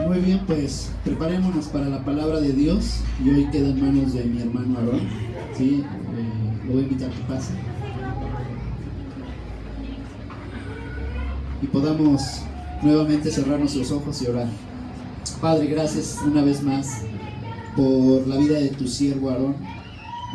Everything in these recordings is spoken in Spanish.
Muy bien, pues preparémonos para la palabra de Dios. Y hoy queda en manos de mi hermano Aarón. ¿Sí? Lo voy a invitar a que pase y podamos nuevamente cerrar nuestros ojos y orar. Padre, gracias una vez más por la vida de tu siervo Aarón.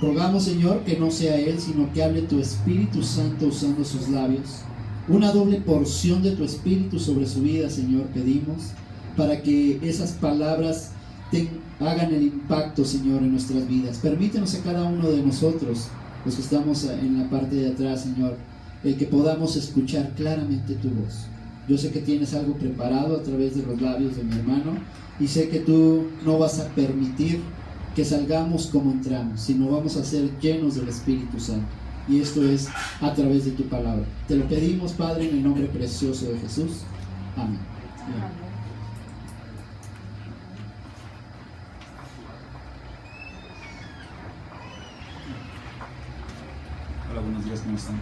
Rogamos, Señor, que no sea él, sino que hable tu Espíritu Santo usando sus labios. Una doble porción de tu Espíritu sobre su vida, Señor, pedimos, para que esas palabras hagan el impacto, Señor, en nuestras vidas. Permítenos a cada uno de nosotros, los que estamos en la parte de atrás, Señor, que podamos escuchar claramente tu voz. Yo sé que tienes algo preparado a través de los labios de mi hermano, y sé que tú no vas a permitir que salgamos como entramos, sino vamos a ser llenos del Espíritu Santo. Y esto es a través de tu palabra. Te lo pedimos, Padre, en el nombre precioso de Jesús. Amén. Amén. Hola, buenos días, ¿cómo están?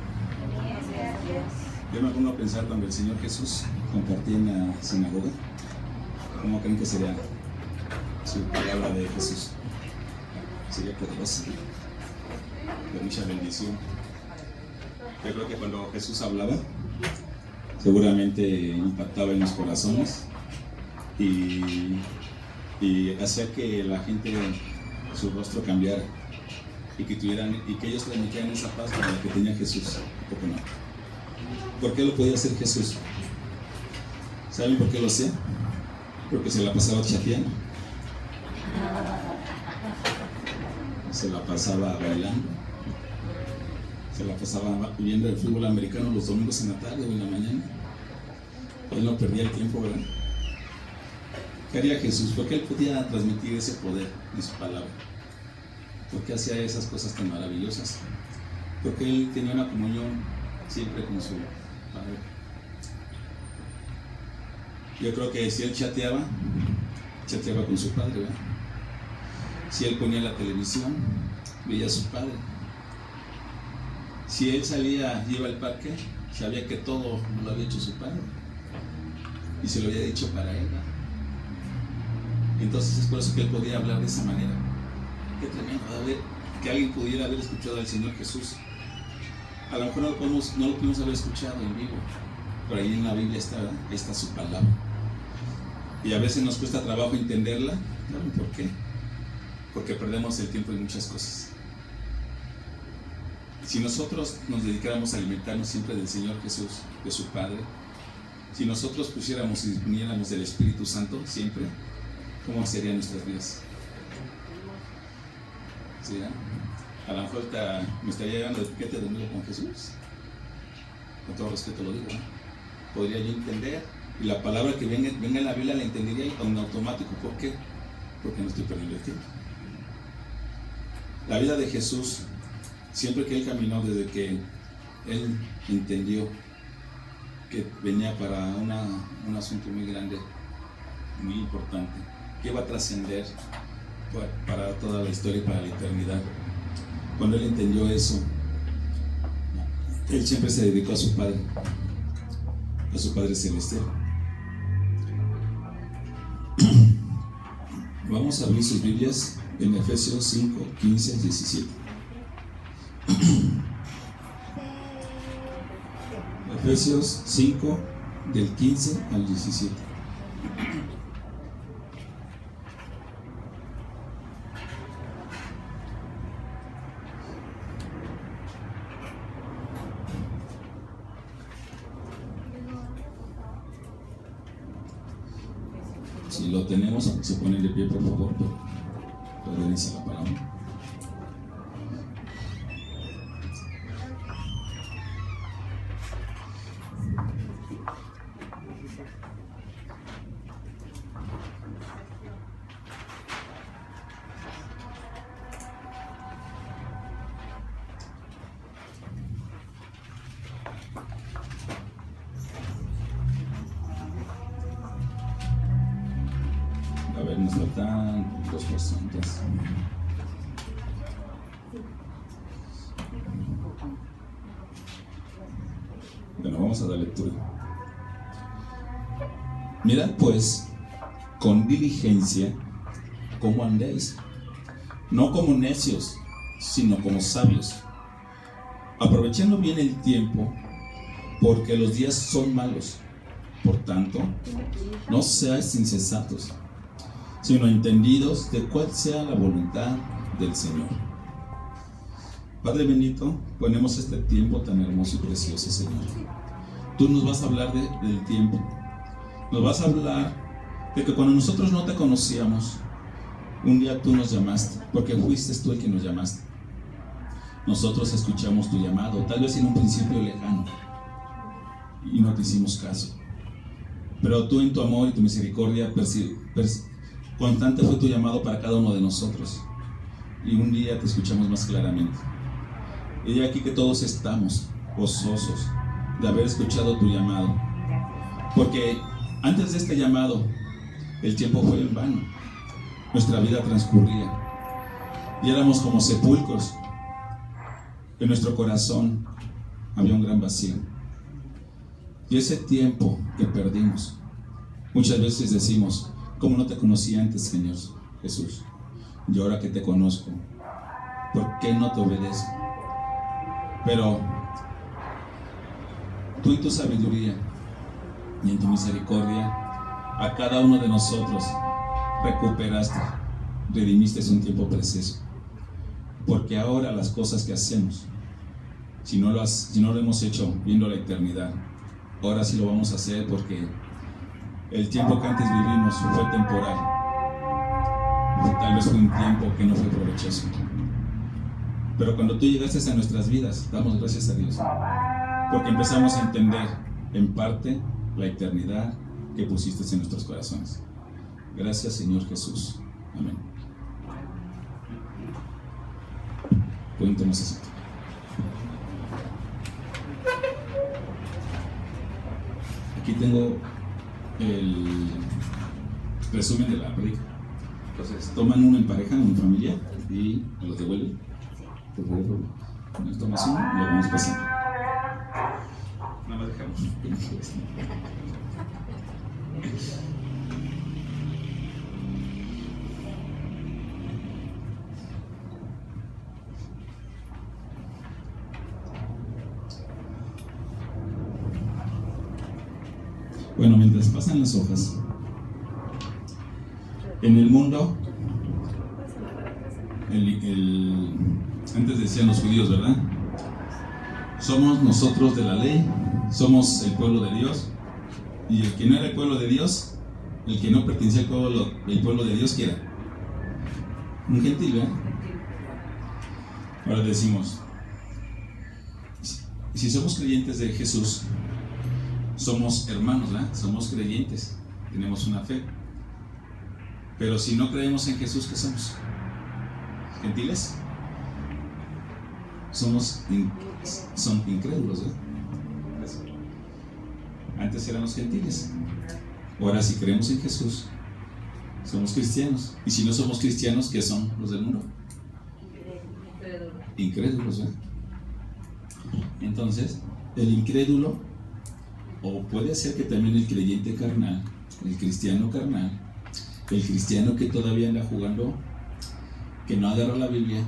Yo me pongo a pensar cuando el Señor Jesús compartía en la sinagoga, ¿cómo creen que sería su palabra de Jesús? Sería poderosa, de mucha bendición. Yo creo que cuando Jesús hablaba, seguramente impactaba en los corazones y hacía que la gente, su rostro cambiara y que ellos transmitieran esa paz como la que tenía Jesús. ¿Por qué no? ¿Por qué lo podía hacer Jesús? ¿Saben por qué lo hacía? Porque se la pasaba chateando, se la pasaba bailando, se la pasaba viendo el fútbol americano los domingos en la tarde o en la mañana. Él no perdía el tiempo, ¿verdad? ¿Qué haría Jesús? Porque él podía transmitir ese poder en su palabra. ¿Por qué hacía esas cosas tan maravillosas? Porque él tenía una comunión siempre con su Padre. Yo creo que si él chateaba con su Padre, ¿verdad? Si él ponía la televisión, veía a su Padre. Si él salía, iba al parque, sabía que todo lo había hecho su Padre y se lo había dicho para él, ¿verdad? Entonces es por eso que él podía hablar de esa manera. Qué tremendo, ¿verdad? Que alguien pudiera haber escuchado al Señor Jesús. A lo mejor no lo pudimos haber escuchado en vivo, pero ahí en la Biblia está, ¿verdad? Ahí está su palabra. Y a veces nos cuesta trabajo entenderla. ¿Saben por qué? Porque perdemos el tiempo en muchas cosas. Si nosotros nos dedicáramos a alimentarnos siempre del Señor Jesús, de su Padre, si nosotros pusiéramos y disponiéramos del Espíritu Santo siempre, ¿cómo serían nuestras vidas? ¿Sí, ¿no? A lo mejor me estaría llevando el piquete de nuevo con Jesús. Con todo respeto lo digo, ¿no? Podría yo entender, y la palabra que venga en la Biblia la entendería en automático. ¿Por qué? Porque no estoy perdiendo el tiempo. La vida de Jesús, siempre que él caminó, desde que él entendió que venía para un asunto muy grande, muy importante, que iba a trascender para toda la historia y para la eternidad. Cuando él entendió eso, él siempre se dedicó a su Padre Celestial. Vamos a abrir sus Biblias en Efesios 5, 15, 17. Efesios 5, del 15 al 17. Si lo tenemos, se ponen de pie, por favor, para iniciar la palabra. A ver, nos faltan 2%. Bueno, vamos a dar lectura. Mirad pues con diligencia cómo andéis, no como necios, sino como sabios, aprovechando bien el tiempo, porque los días son malos. Por tanto, no seáis insensatos, sino entendidos de cuál sea la voluntad del Señor. Padre bendito, ponemos este tiempo tan hermoso y precioso, Señor. Tú nos vas a hablar del tiempo. Nos vas a hablar de que cuando nosotros no te conocíamos, un día tú nos llamaste, porque fuiste tú el que nos llamaste. Nosotros escuchamos tu llamado, tal vez en un principio lejano, y no te hicimos caso. Pero tú en tu amor y tu misericordia constante fue tu llamado para cada uno de nosotros. Y un día te escuchamos más claramente. Y aquí que todos estamos gozosos de haber escuchado tu llamado. Porque antes de este llamado, el tiempo fue en vano. Nuestra vida transcurría. Y éramos como sepulcros. En nuestro corazón había un gran vacío. Y ese tiempo que perdimos, muchas veces decimos, ¿cómo no te conocí antes, Señor Jesús? Y ahora que te conozco, ¿por qué no te obedezco? Pero tú en tu sabiduría y en tu misericordia, a cada uno de nosotros recuperaste, redimiste un tiempo precioso. Porque ahora las cosas que hacemos, si no lo hemos hecho viendo la eternidad, ahora sí lo vamos a hacer porque el tiempo que antes vivimos fue temporal. Tal vez fue un tiempo que no fue provechoso. Pero cuando tú llegaste a nuestras vidas, damos gracias a Dios. Porque empezamos a entender en parte la eternidad que pusiste en nuestros corazones. Gracias, Señor Jesús. Amén. Cuéntanos eso. Aquí tengo el resumen de la prédica. Entonces, toman uno en pareja, en familia, y los devuelven. Por favor, nos tomas uno y lo vamos pasando. Nada más dejamos. Bueno, mientras pasan las hojas, en el mundo, antes decían los judíos, ¿verdad? Somos nosotros de la ley, somos el pueblo de Dios, y el que no era el pueblo de Dios, el que no pertenecía al pueblo de Dios, ¿qué era? Un gentil, ¿verdad? Ahora decimos, si somos creyentes de Jesús, somos hermanos, ¿verdad? Somos creyentes, tenemos una fe. Pero si no creemos en Jesús, ¿qué somos? ¿Gentiles? Son incrédulos, ¿verdad? Antes eran los gentiles. Ahora, si creemos en Jesús, somos cristianos. Y si no somos cristianos, ¿qué son los del mundo? Incrédulos, ¿verdad? Entonces, el incrédulo, o puede ser que también el creyente carnal, el cristiano carnal, el cristiano que todavía anda jugando, que no agarra la Biblia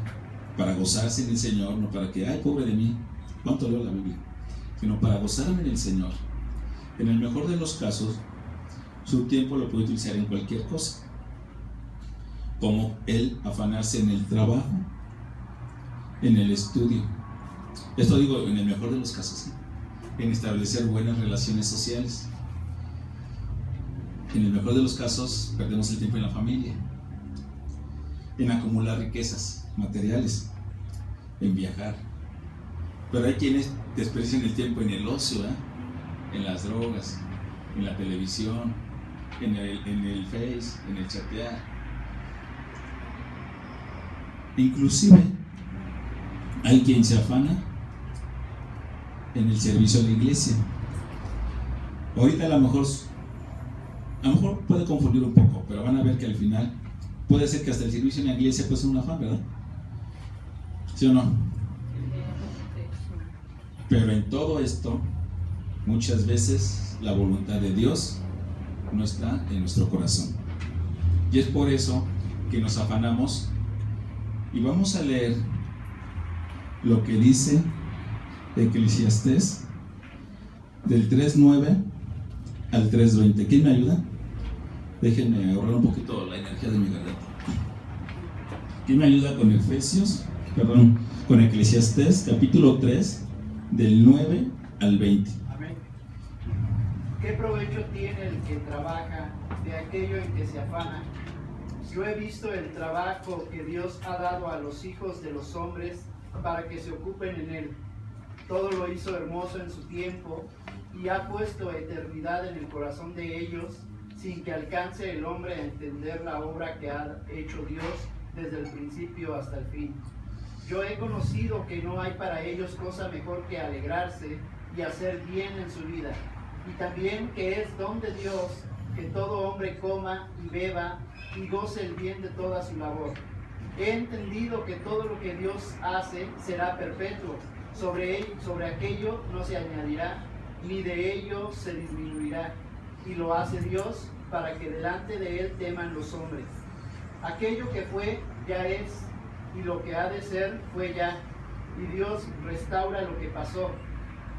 para gozarse en el Señor, no para que, ay, pobre de mí, ¿cuánto leo la Biblia? Sino para gozarme en el Señor. En el mejor de los casos, su tiempo lo puede utilizar en cualquier cosa, como el afanarse en el trabajo, en el estudio. Esto digo en el mejor de los casos, ¿sí? En establecer buenas relaciones sociales. En el mejor de los casos, perdemos el tiempo en la familia, en acumular riquezas materiales, en viajar. Pero hay quienes desperdician el tiempo en el ocio, ¿eh? En las drogas, en la televisión, en el Face, en el chatear. Inclusive hay quien se afana en el servicio a la iglesia. Ahorita a lo mejor puede confundir un poco, pero van a ver que al final puede ser que hasta el servicio en la iglesia puede ser un afán, ¿verdad? ¿Sí o no? Pero en todo esto muchas veces la voluntad de Dios no está en nuestro corazón. Y es por eso que nos afanamos y vamos a leer lo que dice Eclesiastés del 3:9 al 3:20. ¿Quién me ayuda? Déjenme ahorrar un poquito la energía de mi garganta. ¿Quién me ayuda con Eclesiastés capítulo 3 del 9 al 20? Amén. ¿Qué provecho tiene el que trabaja de aquello en que se afana? Yo he visto el trabajo que Dios ha dado a los hijos de los hombres para que se ocupen en él. Todo lo hizo hermoso en su tiempo y ha puesto eternidad en el corazón de ellos, sin que alcance el hombre a entender la obra que ha hecho Dios desde el principio hasta el fin. Yo he conocido que no hay para ellos cosa mejor que alegrarse y hacer bien en su vida, y también que es don de Dios que todo hombre coma y beba y goce el bien de toda su labor. He entendido que todo lo que Dios hace será perpetuo, sobre aquello no se añadirá, ni de ello se disminuirá, y lo hace Dios para que delante de él teman los hombres. Aquello que fue, ya es, y lo que ha de ser, fue ya, y Dios restaura lo que pasó.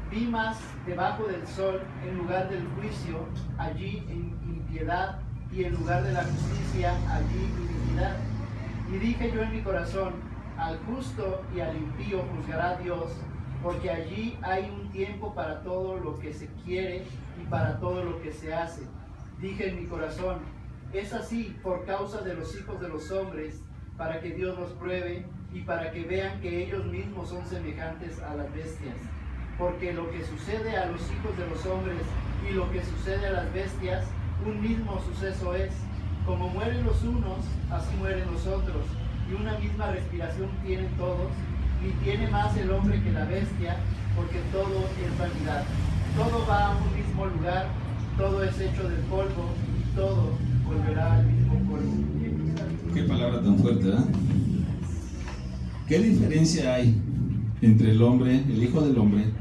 Vi más debajo del sol, en lugar del juicio, allí impiedad, y en lugar de la justicia, allí iniquidad. Y dije yo en mi corazón, al justo y al impío juzgará Dios, porque allí hay un tiempo para todo lo que se quiere y para todo lo que se hace. Dije en mi corazón, es así por causa de los hijos de los hombres, para que Dios los pruebe y para que vean que ellos mismos son semejantes a las bestias. Porque lo que sucede a los hijos de los hombres y lo que sucede a las bestias, un mismo suceso es. Como mueren los unos, así mueren los otros, y una misma respiración tienen todos, ni tiene más el hombre que la bestia, porque todo es vanidad. Todo va a un mismo lugar, todo es hecho del polvo, y todo volverá al mismo polvo. Qué palabra tan fuerte, ¿verdad? ¿Qué diferencia hay entre el hombre, el hijo del hombre,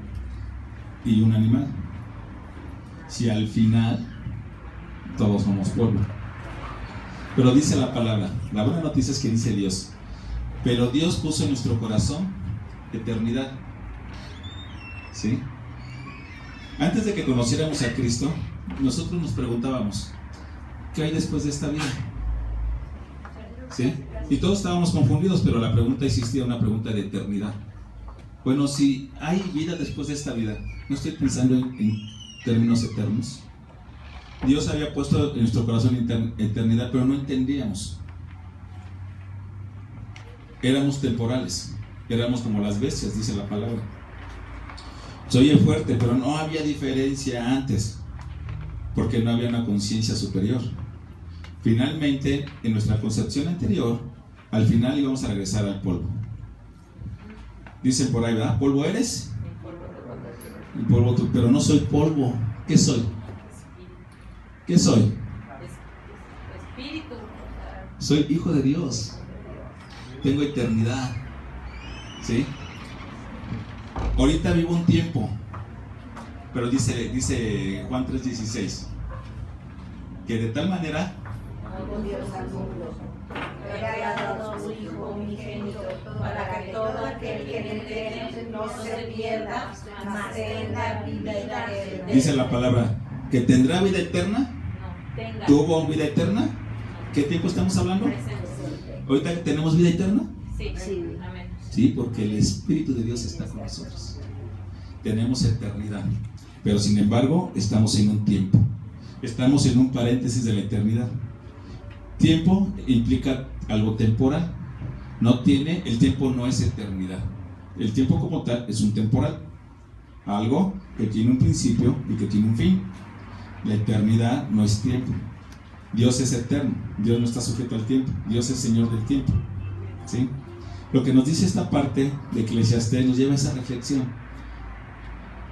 y un animal? Si al final todos somos polvo. Pero dice la palabra, la buena noticia es que dice Dios, pero Dios puso en nuestro corazón eternidad. ¿Sí? Antes de que conociéramos a Cristo, nosotros nos preguntábamos, ¿qué hay después de esta vida? ¿Sí? Y todos estábamos confundidos, pero la pregunta existía, una pregunta de eternidad. Bueno, si hay vida después de esta vida, no estoy pensando en términos eternos. Dios había puesto en nuestro corazón eternidad, pero no entendíamos. Éramos temporales, éramos como las bestias, dice la palabra. Se oye fuerte, pero no había diferencia antes, porque no había una conciencia superior. Finalmente, en nuestra concepción anterior, al final íbamos a regresar al polvo. Dicen por ahí, ¿verdad? ¿Polvo eres? Y polvo tú, pero no soy polvo. ¿Qué soy? ¿Qué soy? Espíritu. Soy hijo de Dios. Tengo eternidad. ¿Sí? Ahorita vivo un tiempo, pero dice Juan 3:16, que de tal manera Dios al mundo, que haya dado su Hijo unigénito, para que todo aquel que en él cree no se pierda, mas tenga vida eterna. dice la palabra, que tendrá vida eterna. ¿Tuvo vida eterna? ¿Qué tiempo estamos hablando? ¿Ahorita tenemos vida eterna? Sí, amén. Sí, porque el Espíritu de Dios está con nosotros. Tenemos eternidad, pero sin embargo estamos en un tiempo. Estamos en un paréntesis de la eternidad. Tiempo implica algo temporal. El tiempo no es eternidad. El tiempo como tal es un temporal. Algo que tiene un principio y que tiene un fin. La eternidad no es tiempo. Dios es eterno. Dios no está sujeto al tiempo. Dios es Señor del tiempo. ¿Sí? Lo que nos dice esta parte de Eclesiastés nos lleva a esa reflexión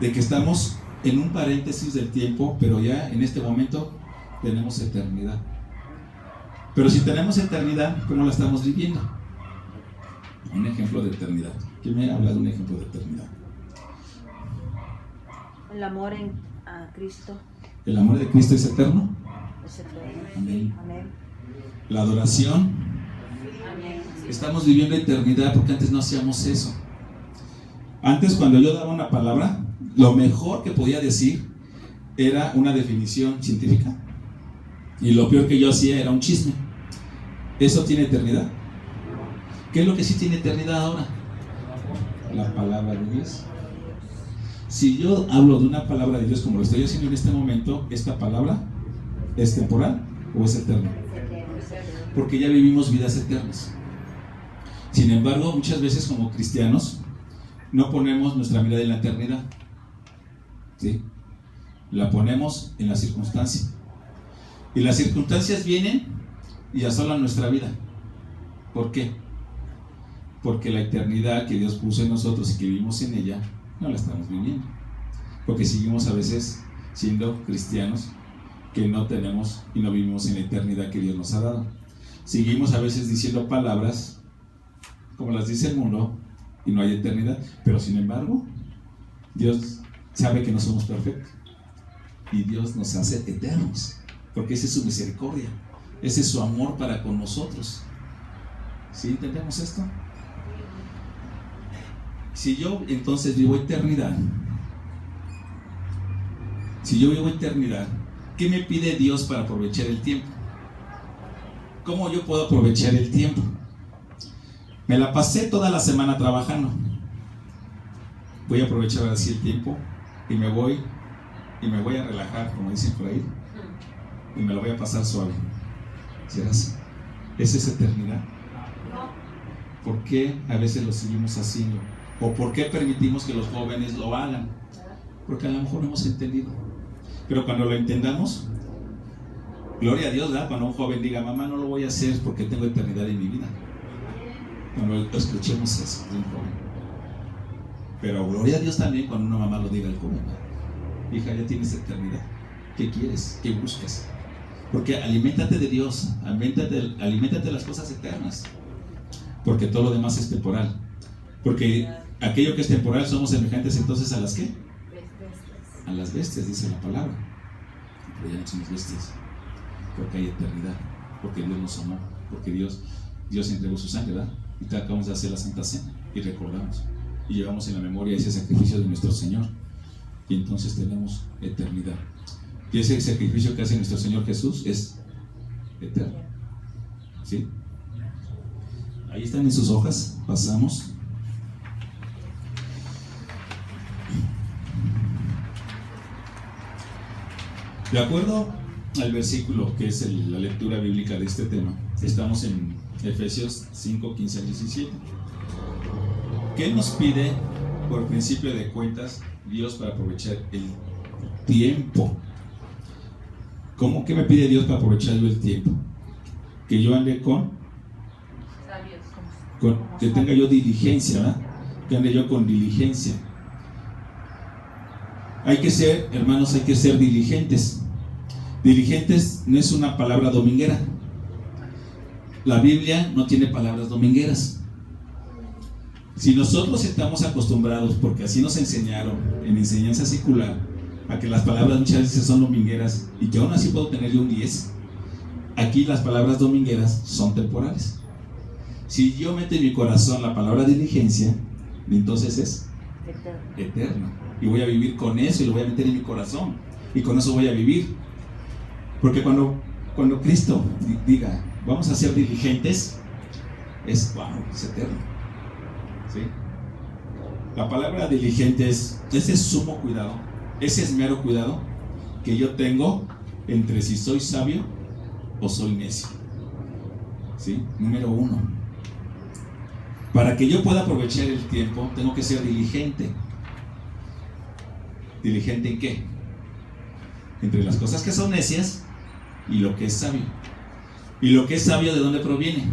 de que estamos en un paréntesis del tiempo, pero ya en este momento tenemos eternidad. Pero si tenemos eternidad, ¿cómo la estamos viviendo? Un ejemplo de eternidad. ¿Quién me habla de un ejemplo de eternidad? El amor a Cristo El amor de Cristo es eterno. es eterno. Amén. Amén. La adoración. Amén. Estamos viviendo eternidad porque antes no hacíamos eso. Antes, cuando yo daba una palabra, lo mejor que podía decir era una definición científica. Y lo peor que yo hacía era un chisme. ¿Eso tiene eternidad? ¿Qué es lo que sí tiene eternidad ahora? La palabra de Dios. Si yo hablo de una palabra de Dios como lo estoy haciendo en este momento, ¿esta palabra es temporal o es eterna? Porque ya vivimos vidas eternas. Sin embargo, muchas veces como cristianos no ponemos nuestra mirada en la eternidad, ¿sí? La ponemos en la circunstancia. Y las circunstancias vienen y asolan nuestra vida. ¿Por qué? Porque la eternidad que Dios puso en nosotros y que vivimos en ella, no la estamos viviendo. Porque seguimos a veces siendo cristianos que no tenemos y no vivimos en la eternidad que Dios nos ha dado. Seguimos a veces diciendo palabras como las dice el mundo y no hay eternidad. Pero sin embargo, Dios sabe que no somos perfectos y Dios nos hace eternos, porque esa es su misericordia, ese es su amor para con nosotros. ¿Sí entendemos esto? Si yo entonces vivo eternidad, ¿qué me pide Dios para aprovechar el tiempo? ¿Cómo yo puedo aprovechar el tiempo? Me la pasé toda la semana trabajando. Voy a aprovechar así el tiempo y me voy a relajar, como dicen por ahí, y me lo voy a pasar suave. ¿Será así? ¿Esa es eternidad? ¿Por qué a veces lo seguimos haciendo? ¿O por qué permitimos que los jóvenes lo hagan? Porque a lo mejor no hemos entendido. Pero cuando lo entendamos, gloria a Dios, ¿verdad? Cuando un joven diga, mamá, no lo voy a hacer porque tengo eternidad en mi vida. Cuando escuchemos eso de un joven. Pero gloria a Dios también cuando una mamá lo diga al joven, ¿verdad? Hija, ya tienes eternidad. ¿Qué quieres? ¿Qué buscas? Porque aliméntate de Dios, aliméntate de las cosas eternas. Porque todo lo demás es temporal. Porque aquello que es temporal somos semejantes entonces a las ¿qué? A las bestias, dice la palabra. Pero ya no somos bestias, porque hay eternidad, porque Dios nos amó, porque Dios entregó su sangre, ¿verdad? Y acabamos de hacer la Santa Cena y recordamos y llevamos en la memoria ese sacrificio de nuestro Señor, y entonces tenemos eternidad. Y ese sacrificio que hace nuestro Señor Jesús es eterno, ¿sí? Ahí están en sus hojas, pasamos. De acuerdo al versículo que es la lectura bíblica de este tema, estamos en Efesios 5, 15 al 17. ¿Qué nos pide por principio de cuentas Dios para aprovechar el tiempo? ¿Cómo que me pide Dios para aprovechar yo el tiempo? Que yo ande que tenga yo diligencia, ¿verdad? Que ande yo con diligencia. Hay que ser, hermanos, hay que ser diligentes. Diligentes no es una palabra dominguera. La Biblia no tiene palabras domingueras. Si nosotros estamos acostumbrados, porque así nos enseñaron en enseñanza secular, a que las palabras muchas veces son domingueras y que aún así puedo tener yo un 10, aquí las palabras domingueras son temporales. Si yo meto en mi corazón la palabra diligencia, entonces es eterno. Y voy a vivir con eso y lo voy a meter en mi corazón. Y con eso voy a vivir. Porque cuando Cristo diga, vamos a ser diligentes, es eterno. ¿Sí? La palabra diligente es ese sumo cuidado, ese esmero cuidado que yo tengo entre si soy sabio o soy necio. ¿Sí? Número 1. Para que yo pueda aprovechar el tiempo, tengo que ser diligente. ¿Diligente en qué? Entre las cosas que son necias y lo que es sabio. ¿Y lo que es sabio de dónde proviene?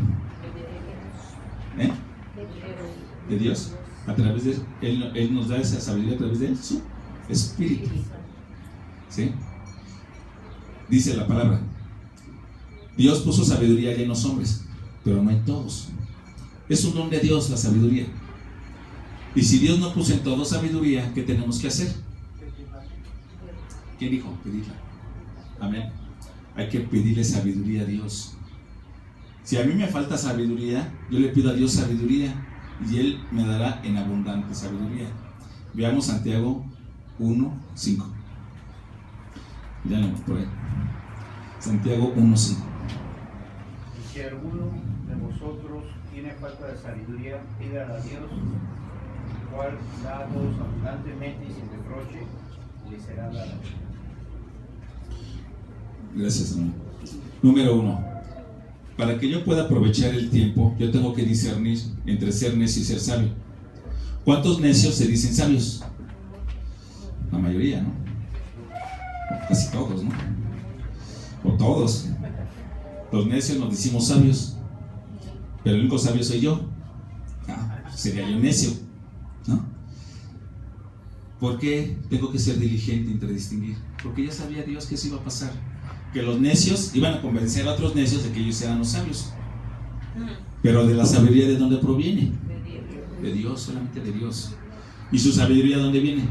De Dios. A través de Él nos da esa sabiduría a través de su Espíritu. ¿Sí? Dice la palabra, Dios puso sabiduría ya en los hombres, pero no en todos. Es un don de Dios la sabiduría. Y si Dios no puso en todos sabiduría, ¿qué tenemos que hacer? ¿Quién dijo? Pedirla. Amén. Hay que pedirle sabiduría a Dios. Si a mí me falta sabiduría, yo le pido a Dios sabiduría y Él me dará en abundante sabiduría. Veamos Santiago 1:5. Ya por ahí. Santiago 1:5. Y si alguno de vosotros tiene falta de sabiduría, pídala a Dios, el cual da a todos abundantemente y sin reproche, y le será dada. Gracias, hermano. Número 1. Para que yo pueda aprovechar el tiempo, yo tengo que discernir entre ser necio y ser sabio. ¿Cuántos necios se dicen sabios? La mayoría, ¿no? Casi todos, ¿no? O todos. Los necios nos decimos sabios, pero el único sabio soy yo. Sería yo necio, ¿no? ¿Por qué tengo que ser diligente entre distinguir? Porque ya sabía Dios que eso iba a pasar, que los necios iban a convencer a otros necios de que ellos eran los sabios. Pero de la sabiduría, ¿de dónde proviene? De Dios, solamente de Dios. ¿Y su sabiduría de dónde viene?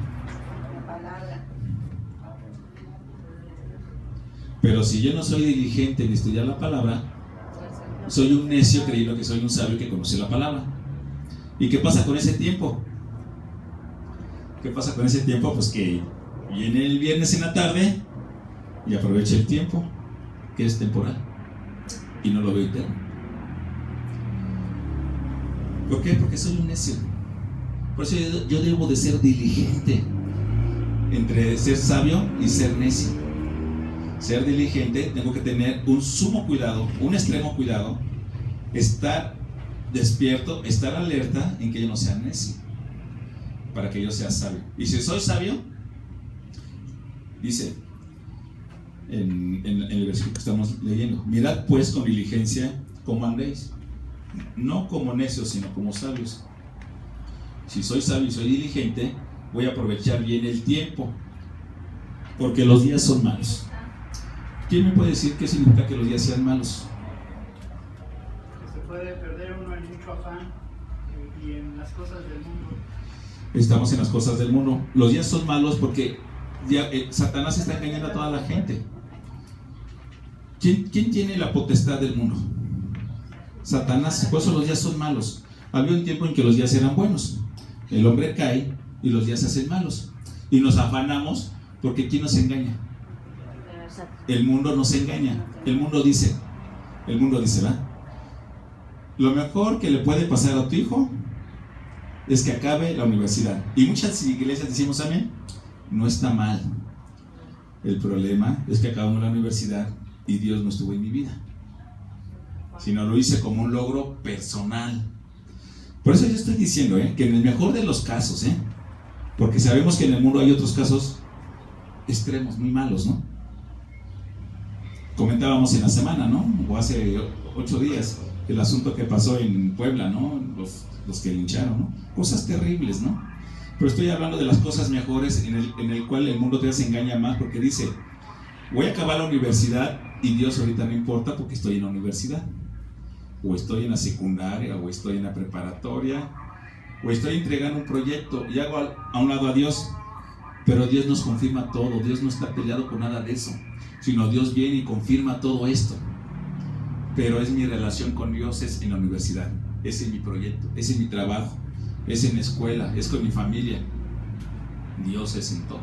Pero si yo no soy diligente en estudiar la palabra, soy un necio creyendo que soy un sabio que conoce la palabra. ¿Y qué pasa con ese tiempo? ¿Qué pasa con ese tiempo? Pues que viene el viernes en la tarde y aprovecho el tiempo, que es temporal, y no lo veo eterno. ¿Por qué? Porque soy un necio. Por eso yo debo de ser diligente entre ser sabio y ser necio. Ser diligente, tengo que tener un sumo cuidado, un extremo cuidado, estar despierto, estar alerta en que yo no sea necio, para que yo sea sabio. Y si soy sabio, dice en el versículo que estamos leyendo: mirad pues con diligencia cómo andéis, no como necios, sino como sabios. Si soy sabio y soy diligente, voy a aprovechar bien el tiempo, porque los días son malos. ¿Quién me puede decir qué significa que los días sean malos? Se puede perder uno en mucho afán y en las cosas del mundo. Estamos en las cosas del mundo. Los días son malos porque Satanás está engañando a toda la gente. ¿Quién tiene la potestad del mundo? Satanás. Por eso los días son malos. Había un tiempo en que los días eran buenos. El hombre cae y los días se hacen malos. Y nos afanamos porque ¿quién nos engaña? El mundo nos engaña. El mundo dice, ¿verdad? Lo mejor que le puede pasar a tu hijo es que acabe la universidad. Y muchas iglesias decimos amén. No está mal. El problema es que acabamos la universidad y Dios no estuvo en mi vida, sino lo hice como un logro personal. Por eso yo estoy diciendo que en el mejor de los casos, porque sabemos que en el mundo hay otros casos extremos, muy malos, ¿no? Comentábamos en la semana, ¿no? O hace 8 días, el asunto que pasó en Puebla, ¿no? Los que lincharon, ¿no? Cosas terribles, ¿no? Pero estoy hablando de las cosas mejores en el cual el mundo todavía se engaña más, porque dice, voy a acabar la universidad y Dios ahorita no importa porque estoy en la universidad, o estoy en la secundaria, o estoy en la preparatoria, o estoy entregando un proyecto y hago a un lado a Dios. Pero Dios nos confirma todo. Dios no está peleado con nada de eso, sino Dios viene y confirma todo esto. Pero es mi relación con Dios, es en la universidad, es en mi proyecto, es en mi trabajo, es en la escuela, es con mi familia. Dios es en todo,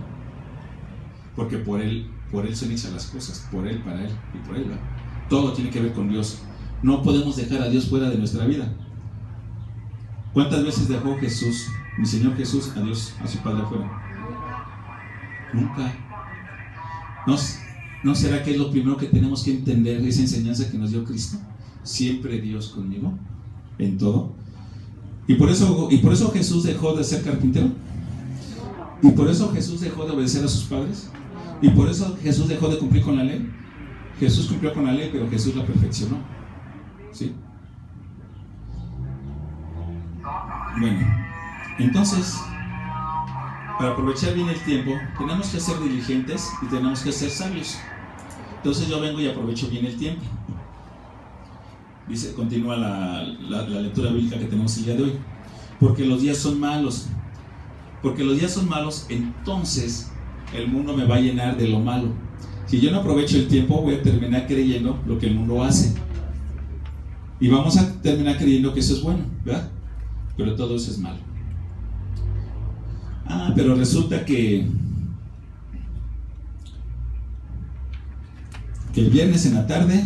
porque por Él son hechas las cosas, por Él, para Él y por Él, ¿verdad? Todo tiene que ver con Dios. No podemos dejar a Dios fuera de nuestra vida. ¿Cuántas veces dejó Jesús, mi Señor Jesús, a Dios, a su Padre afuera? Nunca. ¿No será que es lo primero que tenemos que entender, esa enseñanza que nos dio Cristo? Siempre Dios conmigo, en todo. Y por eso Jesús dejó de ser carpintero. Y por eso Jesús dejó de obedecer a sus padres. Y por eso Jesús dejó de cumplir con la ley. Jesús cumplió con la ley, pero Jesús la perfeccionó. ¿Sí? Bueno, entonces, para aprovechar bien el tiempo, tenemos que ser diligentes y tenemos que ser sabios. Entonces yo vengo y aprovecho bien el tiempo. Dice, continúa la lectura bíblica que tenemos el día de hoy. Porque los días son malos. Porque los días son malos, entonces el mundo me va a llenar de lo malo. Si yo no aprovecho el tiempo, voy a terminar creyendo lo que el mundo hace. Y vamos a terminar creyendo que eso es bueno, ¿verdad? Pero todo eso es malo. Pero resulta que el viernes en la tarde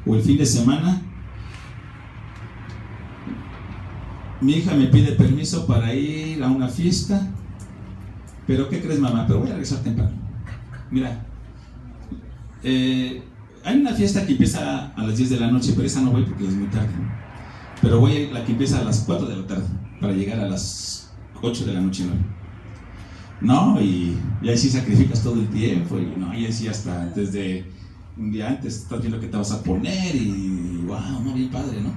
o el fin de semana, mi hija me pide permiso para ir a una fiesta. Pero ¿qué crees, mamá? Pero voy a regresar temprano. Mira, hay una fiesta que empieza a las 10 de la noche, pero esa no voy porque es muy tarde. Pero voy a ir a la que empieza a las 4 de la tarde para llegar a las 8 de la noche, ¿no? Y ahí sí sacrificas todo el tiempo, y no, y ahí sí hasta desde un día antes estás viendo qué te vas a poner y wow, no, bien padre, ¿no?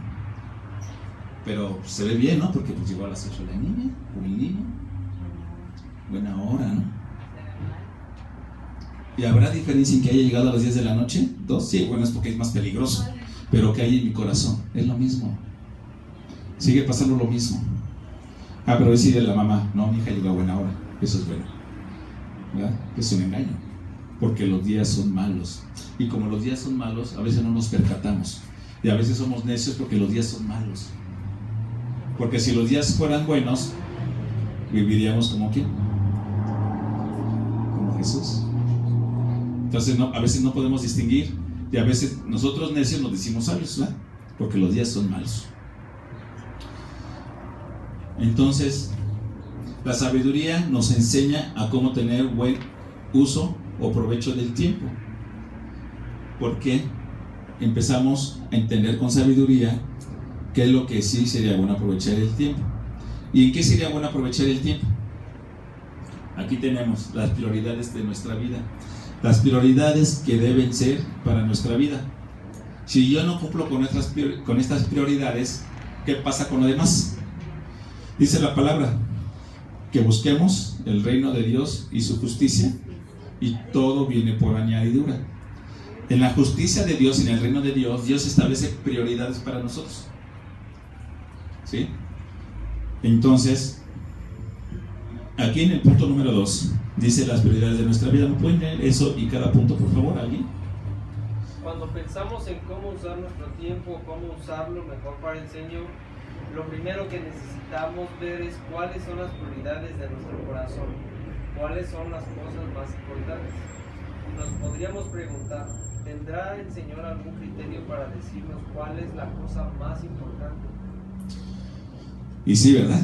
Pero se ve bien, ¿no? Porque pues llegó a las 8 la niña o el niño. Buena hora, ¿no? ¿Y habrá diferencia en que haya llegado a las 10 de la noche? ¿2? Sí, bueno, es porque es más peligroso. Pero que hay en mi corazón, es lo mismo. Sigue pasando lo mismo. Pero decide la mamá, no, mi hija llegó a buena hora. Eso es bueno, ¿verdad? Es un engaño, porque los días son malos. Y como los días son malos, a veces no nos percatamos. Y a veces somos necios porque los días son malos. Porque si los días fueran buenos, viviríamos como ¿quién? Como Jesús. Entonces a veces no podemos distinguir. Y a veces nosotros necios nos decimos sabios, ¿verdad? Porque los días son malos. Entonces, la sabiduría nos enseña a cómo tener buen uso o provecho del tiempo. Porque empezamos a entender con sabiduría qué es lo que sí sería bueno aprovechar el tiempo. ¿Y en qué sería bueno aprovechar el tiempo? Aquí tenemos las prioridades de nuestra vida. Las prioridades que deben ser para nuestra vida. Si yo no cumplo con estas prioridades, ¿qué pasa con lo demás? Dice la palabra que busquemos el reino de Dios y su justicia, y todo viene por añadidura. En la justicia de Dios y en el reino de Dios, Dios establece prioridades para nosotros. ¿Sí? Entonces, aquí en el punto número 2 dice las prioridades de nuestra vida. ¿Me pueden leer eso y cada punto, por favor, alguien? Cuando pensamos en cómo usar nuestro tiempo, cómo usarlo mejor para el Señor, lo primero que necesitamos ver es cuáles son las prioridades de nuestro corazón, cuáles son las cosas más importantes. Nos podríamos preguntar, ¿tendrá el Señor algún criterio para decirnos cuál es la cosa más importante? Y sí, ¿verdad?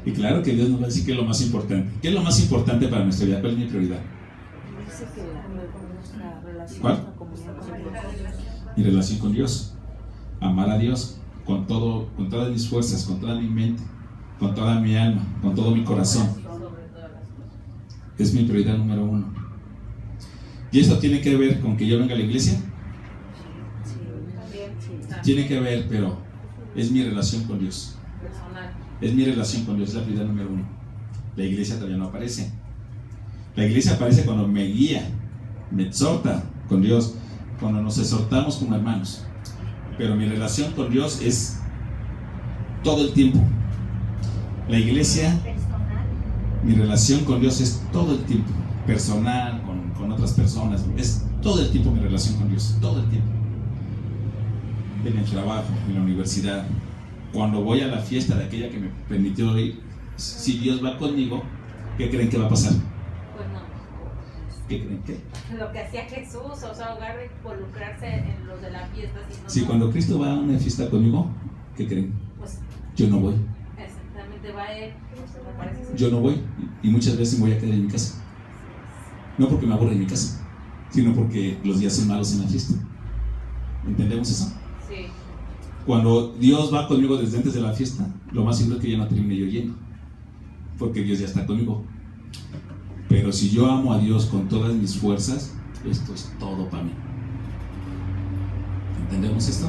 Y claro que Dios nos va a decir qué es lo más importante. ¿Qué es lo más importante para nuestra vida? ¿Cuál es mi prioridad? ¿Cuál? Mi relación con Dios. Amar a Dios con todas mis fuerzas, con toda mi mente, con toda mi alma, con todo mi corazón. Es mi prioridad número 1. ¿Y esto tiene que ver con que yo venga a la iglesia? Tiene que ver, pero es mi relación con Dios. Es mi relación con Dios, es la prioridad número 1. La iglesia todavía no aparece. La iglesia aparece cuando me guía, me exhorta con Dios, cuando nos exhortamos como hermanos. Pero mi relación con Dios es todo el tiempo. La iglesia, mi relación con Dios es todo el tiempo. Personal, con otras personas, es todo el tiempo mi relación con Dios, todo el tiempo. En el trabajo, en la universidad, cuando voy a la fiesta de aquella que me permitió ir, si Dios va conmigo, ¿qué creen que va a pasar? Pues no. ¿Qué creen que? Lo que hacía Jesús, o sea, ahogar de involucrarse en los de la fiesta. Si cuando Cristo va a una fiesta conmigo, ¿qué creen? Pues yo no voy. Exactamente, va Él. Me parece. Yo no voy, y muchas veces me voy a quedar en mi casa. No porque me aburre en mi casa, sino porque los días son malos en la fiesta. ¿Entendemos eso? Sí. Cuando Dios va conmigo desde antes de la fiesta, lo más seguro es que ya no termine yo yendo, porque Dios ya está conmigo. Pero si yo amo a Dios con todas mis fuerzas, esto es todo para mí. ¿Entendemos esto?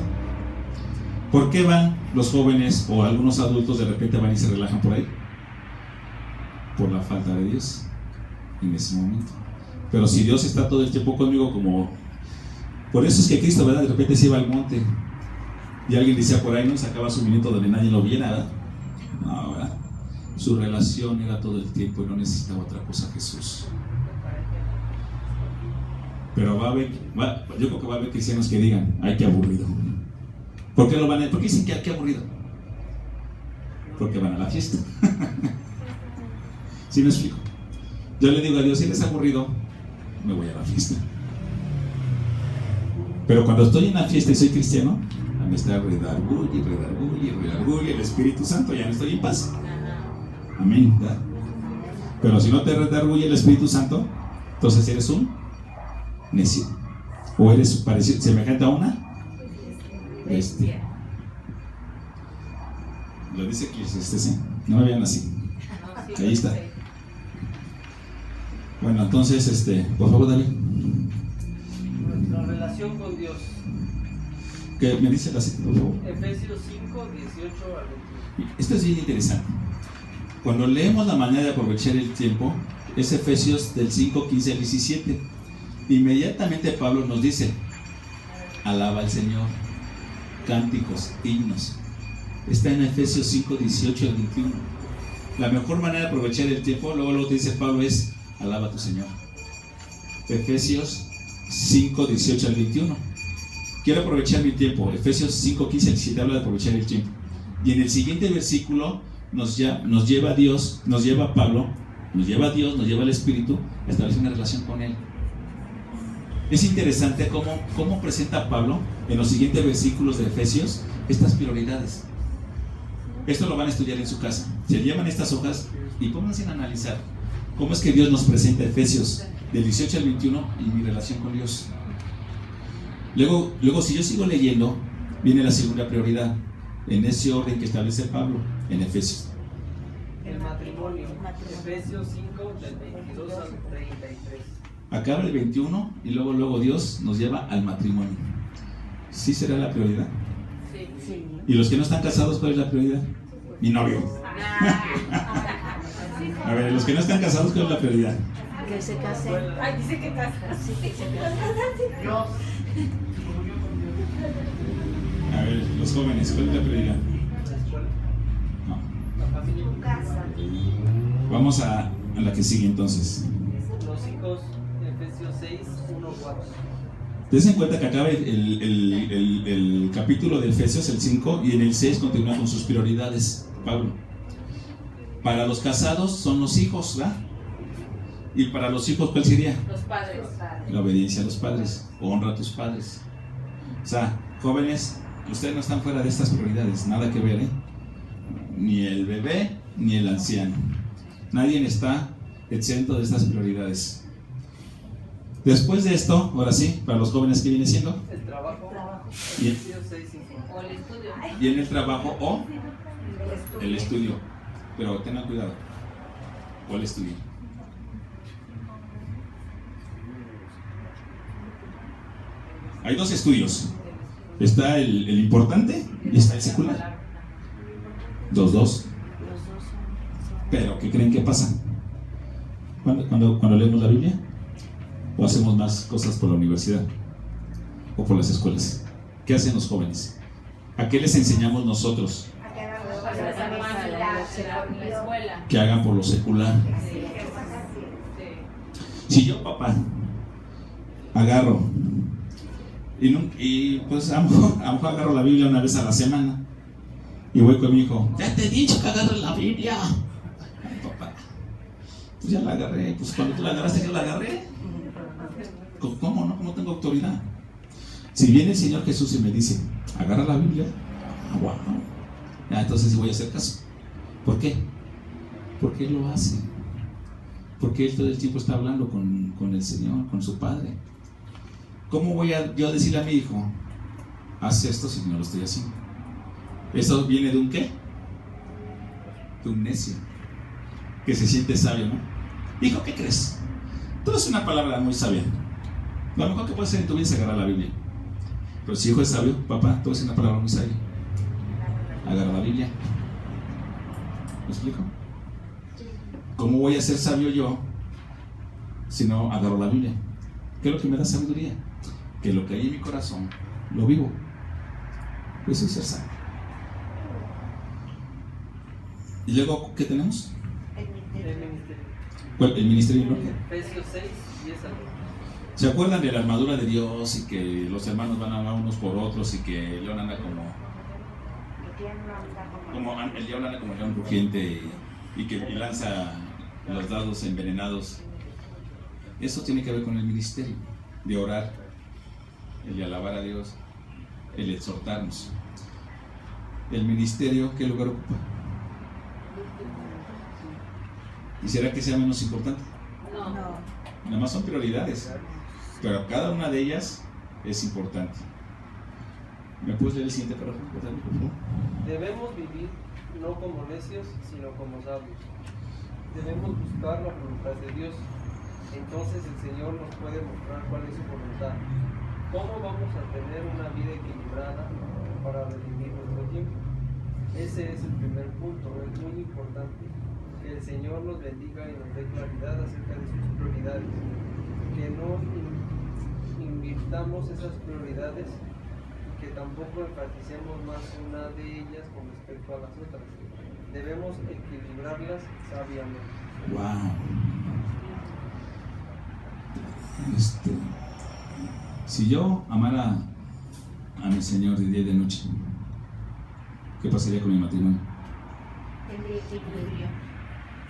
¿Por qué van los jóvenes o algunos adultos de repente van y se relajan por ahí? Por la falta de Dios en ese momento. Pero si Dios está todo el tiempo conmigo, como... Por eso es que Cristo, ¿verdad? De repente se iba al monte y alguien decía por ahí, ¿no? Sacaba su minuto donde nadie lo viera, ¿verdad? No, ¿verdad? Su relación era todo el tiempo y no necesitaba otra cosa Jesús. Pero yo creo que va a haber cristianos que digan, ay, qué aburrido. ¿Por qué lo van a? ¿Por qué dicen que qué aburrido? Porque van a la fiesta. ¿Sí me explico? Yo le digo a Dios, si eres aburrido, me voy a la fiesta. Pero cuando estoy en la fiesta y soy cristiano, me está redarguye el Espíritu Santo, ya no estoy en paz. Amén, ¿verdad? Pero si no te redarguye el Espíritu Santo, entonces eres un necio. O eres parecido, semejante a una bestia. Lo dice que sí. No me vean así. Ahí está. Bueno, entonces, por favor, David. Nuestra relación con Dios. ¿Qué me dice la cita, por favor? Efesios 5, 18 al 21. Esto es bien interesante. Cuando leemos la manera de aprovechar el tiempo, es Efesios del 5, 15 al 17. Inmediatamente Pablo nos dice, alaba al Señor, cánticos, himnos. Está en Efesios 5, 18 al 21. La mejor manera de aprovechar el tiempo, luego te dice Pablo, es alaba a tu Señor. Efesios 5, 18 al 21. Quiero aprovechar mi tiempo. Efesios 5, 15 al 17 habla de aprovechar el tiempo. Y en el siguiente versículo nos lleva a Dios, nos lleva a Pablo, nos lleva a Dios, nos lleva al Espíritu a establecer una relación con Él. Es interesante cómo presenta Pablo en los siguientes versículos de Efesios estas prioridades. Esto lo van a estudiar en su casa. Se llevan estas hojas y pónganse a analizar cómo es que Dios nos presenta Efesios del 18 al 21 y mi relación con Dios. Luego, si yo sigo leyendo, viene la segunda prioridad, en ese orden que establece Pablo en Efesios. El matrimonio. Efesios 5, del 22 al 33. Acaba el 21 y luego Dios nos lleva al matrimonio. ¿Sí será la prioridad? Sí. ¿Y los que no están casados, cuál es la prioridad? Mi novio. A ver, los que no están casados, ¿cuál es la prioridad? Que se case. Ay, dice que case. Sí, que se case. Dios. A ver, los jóvenes, ¿cuál es la prioridad? La escuela. No. La familia. Casa. Vamos a la que sigue entonces. Los hijos. Efesios 6, 1, 4. Des en cuenta que acaba el capítulo de Efesios, el 5, y en el 6 continúa con sus prioridades, Pablo. Para los casados son los hijos, ¿verdad? Y para los hijos, ¿cuál sería? Los padres. La obediencia a los padres, honra a tus padres. O sea, jóvenes, ustedes no están fuera de estas prioridades, nada que ver, ¿eh? Ni el bebé, ni el anciano. Nadie está exento de estas prioridades. Después de esto, ahora sí, para los jóvenes, ¿qué viene siendo? El trabajo. Y, Efesios 6, 5. O el estudio. y en el trabajo o el estudio. Pero tengan cuidado. O el estudio. Hay dos estudios. Está el importante y está el secular. Los dos. Pero, ¿qué creen que pasa? Cuando leemos la Biblia, o hacemos más cosas por la universidad o por las escuelas. ¿Qué hacen los jóvenes? ¿A qué les enseñamos nosotros? Que hagan por lo secular. Si yo, papá, agarro y pues a lo mejor agarro la Biblia una vez a la semana y voy con mi hijo, ya te he dicho que agarres la Biblia. Ay, papá, pues ya la agarré. Pues cuando tú la agarraste, yo la agarré. ¿Cómo no? ¿Cómo tengo autoridad? Si viene el Señor Jesús y me dice, agarra la Biblia, wow, ya, entonces sí voy a hacer caso. ¿Por qué? Porque Él lo hace. Porque Él todo el tiempo está hablando con el Señor, con su Padre. ¿Cómo voy yo a decirle a mi hijo, haz esto si no lo estoy haciendo? ¿Eso viene de un qué? De un necio que se siente sabio, ¿no? Hijo, ¿qué crees? Tú es una palabra muy sabia. Lo mejor que puedes hacer en tu vida es agarrar la Biblia. Pero si hijo es sabio, papá, tú es una palabra muy sabia. Agarra la Biblia. ¿Me explico? ¿Cómo voy a ser sabio yo si no agarro la Biblia? ¿Qué es lo que me da sabiduría? Que lo que hay en mi corazón lo vivo. Eso es ser sabio. ¿Y luego qué tenemos? El El ministerio. ministerio. ¿Cuál? El ministerio, ¿no? Efesios 6, 10 al 20. ¿Se acuerdan de la armadura de Dios y que los hermanos van a hablar unos por otros y que León anda como el diablo anda como león rugiente y que lanza los dados envenenados? Eso tiene que ver con el ministerio de orar, el de alabar a Dios, el exhortarnos. El ministerio, ¿qué lugar ocupa? ¿Y será que sea menos importante? No. Nada más son prioridades, pero cada una de ellas es importante. ¿Me puedes leer el siguiente párrafo, por favor? Debemos vivir no como necios, sino como sabios. Debemos buscar la voluntad de Dios. Entonces el Señor nos puede mostrar cuál es su voluntad. ¿Cómo vamos a tener una vida equilibrada para redimir nuestro tiempo? Ese es el primer punto, es muy importante. Que el Señor nos bendiga y nos dé claridad acerca de sus prioridades. Que no invirtamos esas prioridades, que tampoco enfaticemos más una de ellas con respecto a las otras. Debemos equilibrarlas sabiamente. Wow. Si yo amara a mi Señor de día y de noche, ¿qué pasaría con mi matrimonio? Tendría equilibrio.